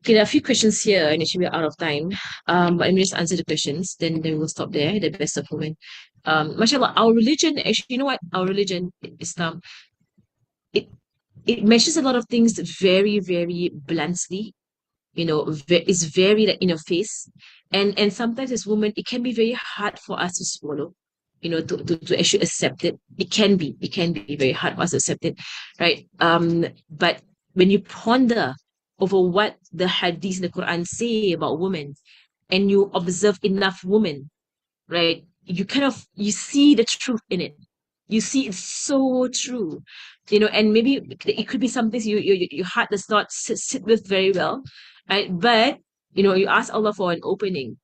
Okay, there are a few questions here, and actually we're out of time. But let me just answer the questions, then we'll stop there. The best of women. Mashallah, our religion, actually, you know what? Our religion, Islam, it it mentions a lot of things very, very bluntly. It's very like in your face, and sometimes as women, it can be very hard for us to swallow. To actually accept it. It can be very hard for us to accept it, right? But when you ponder over what the hadiths in the Quran say about women, and you observe enough women, right? You see the truth in it. You see it's so true, and maybe it could be something your heart does not sit with very well, right? But you ask Allah for an opening.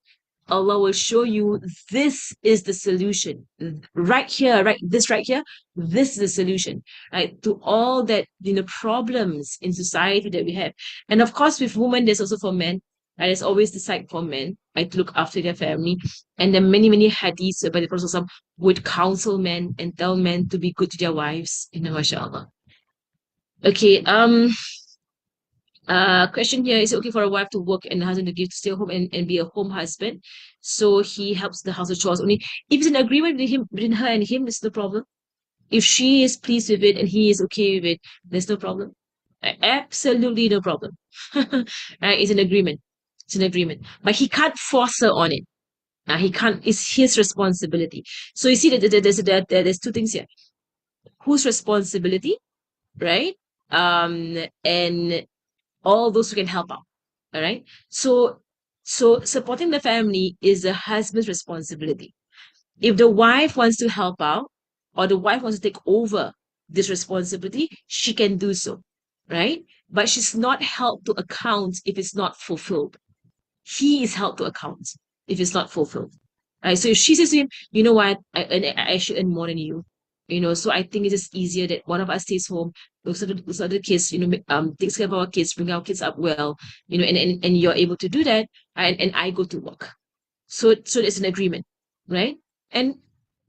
Allah will show you, this is the solution right here, right? This right here, this is the solution, right? To all that, problems in society that we have. And of course, with women, there's also for men. And there's always the side for men, right? To look after their family. And there are many, many hadiths where the Prophet would counsel men and tell men to be good to their wives, mashallah. Okay, question here, is it okay for a wife to work and the husband to give to stay home and be a home husband? So he helps the household chores only. If it's an agreement between her and him, there's no problem. If she is pleased with it and he is okay with it, there's no problem. Absolutely no problem. Right? It's an agreement. It's an agreement. But he can't force her on it. He can't, it's his responsibility. So you see that there's two things here. Whose responsibility, right? And all those who can help out. All right. So supporting the family is the husband's responsibility. If the wife wants to help out, or the wife wants to take over this responsibility, she can do so. Right? But she's not held to account if it's not fulfilled. He is held to account if it's not fulfilled. Right? So if she says to him, you know what, I should earn more than you. So I think it is easier that one of us stays home, looks at the kids, takes care of our kids, bring our kids up well, and you're able to do that, and I go to work. So it's an agreement, right? And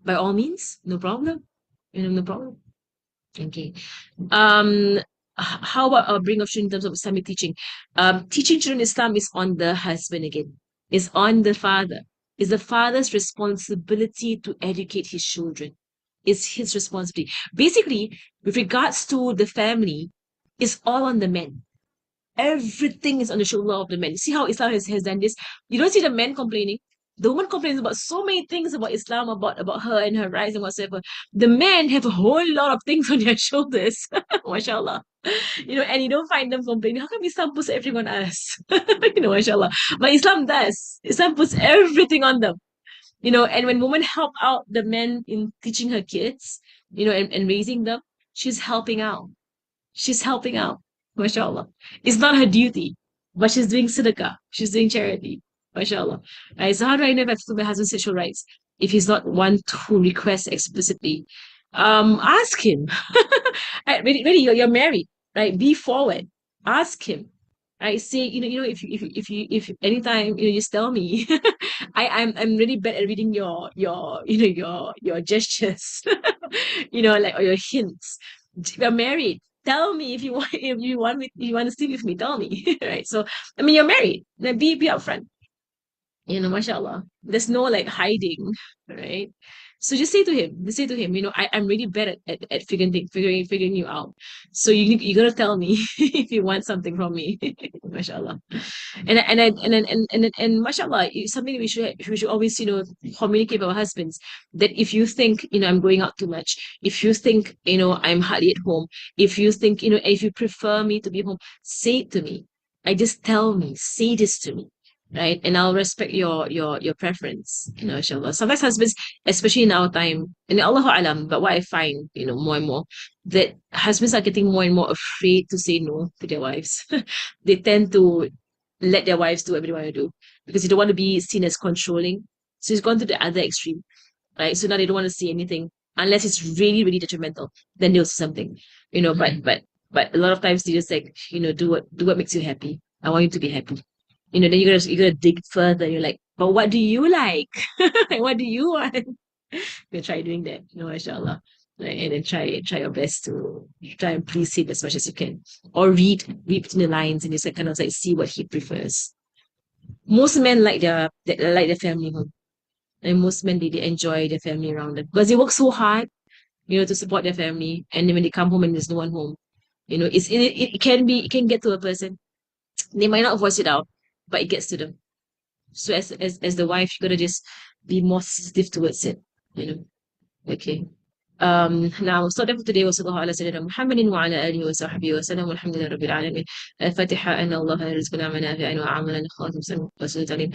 by all means, no problem. No problem. Okay. How about bring of children in terms of Islamic teaching? Teaching children Islam is on the husband again. Is on the father. Is the father's responsibility to educate his children. Is his responsibility. Basically, with regards to the family, it's all on the men. Everything is on the shoulder of the men. See how Islam has done this? You don't see the men complaining. The woman complains about so many things about Islam, about her and her rights and whatsoever. The men have a whole lot of things on their shoulders. MashaAllah. And you don't find them complaining. How come Islam puts everyone on us? MashaAllah. But Islam does. Islam puts everything on them. And when women help out the men in teaching her kids, and raising them, she's helping out. She's helping out, mashallah. It's not her duty, but she's doing sadaqah. She's doing charity, mashallah. Right? So how do I know if I fulfill my husband's sexual rights? If he's not one who requests explicitly, ask him. Really, you're married, right? Be forward. Ask him. Right? Say, if anytime, just tell me. I'm really bad at reading your gestures, like, or your hints. We're married. Tell me if you want to sleep with me. Tell me, right? So, I mean, you're married. Then be upfront. Mashallah. There's no like hiding, right? So just say to him, I'm really bad at figuring you out. So you gotta tell me if you want something from me, mashallah. And mashallah, it's something we should always communicate with our husbands, that if you think I'm going out too much, if you think I'm hardly at home, if you think if you prefer me to be home, say it to me. Just tell me, say this to me, right? And I'll respect your preference, inshallah. Sometimes husbands, especially in our time, and Allahu Alam, but what I find, more and more, that husbands are getting more and more afraid to say no to their wives. They tend to let their wives do whatever they want to do because they don't want to be seen as controlling. So it's gone to the other extreme, right? So now they don't want to say anything unless it's really, really detrimental. Then they'll say something, but a lot of times they just like, do what makes you happy. I want you to be happy. Then you're gonna dig further. You're like, but what do you like? Like, what do you want? You try doing that, mashallah. Right? And then try your best to try and please him as much as you can. Or read between the lines and just kind of like see what he prefers. Most men like their family home. And most men they enjoy their family around them. Because they work so hard, to support their family. And then when they come home and there's no one home, it can get to a person. They might not voice it out, but it gets to them. So as the wife, you gotta just be more sensitive towards it, Okay. نعم وصدق today وصلى الله على سيدنا محمد وعلى آله وصحبه وسلم والحمد لله رب العالمين. الفاتحة أن الله يرزقنا منافع وعملا خاتم وسلم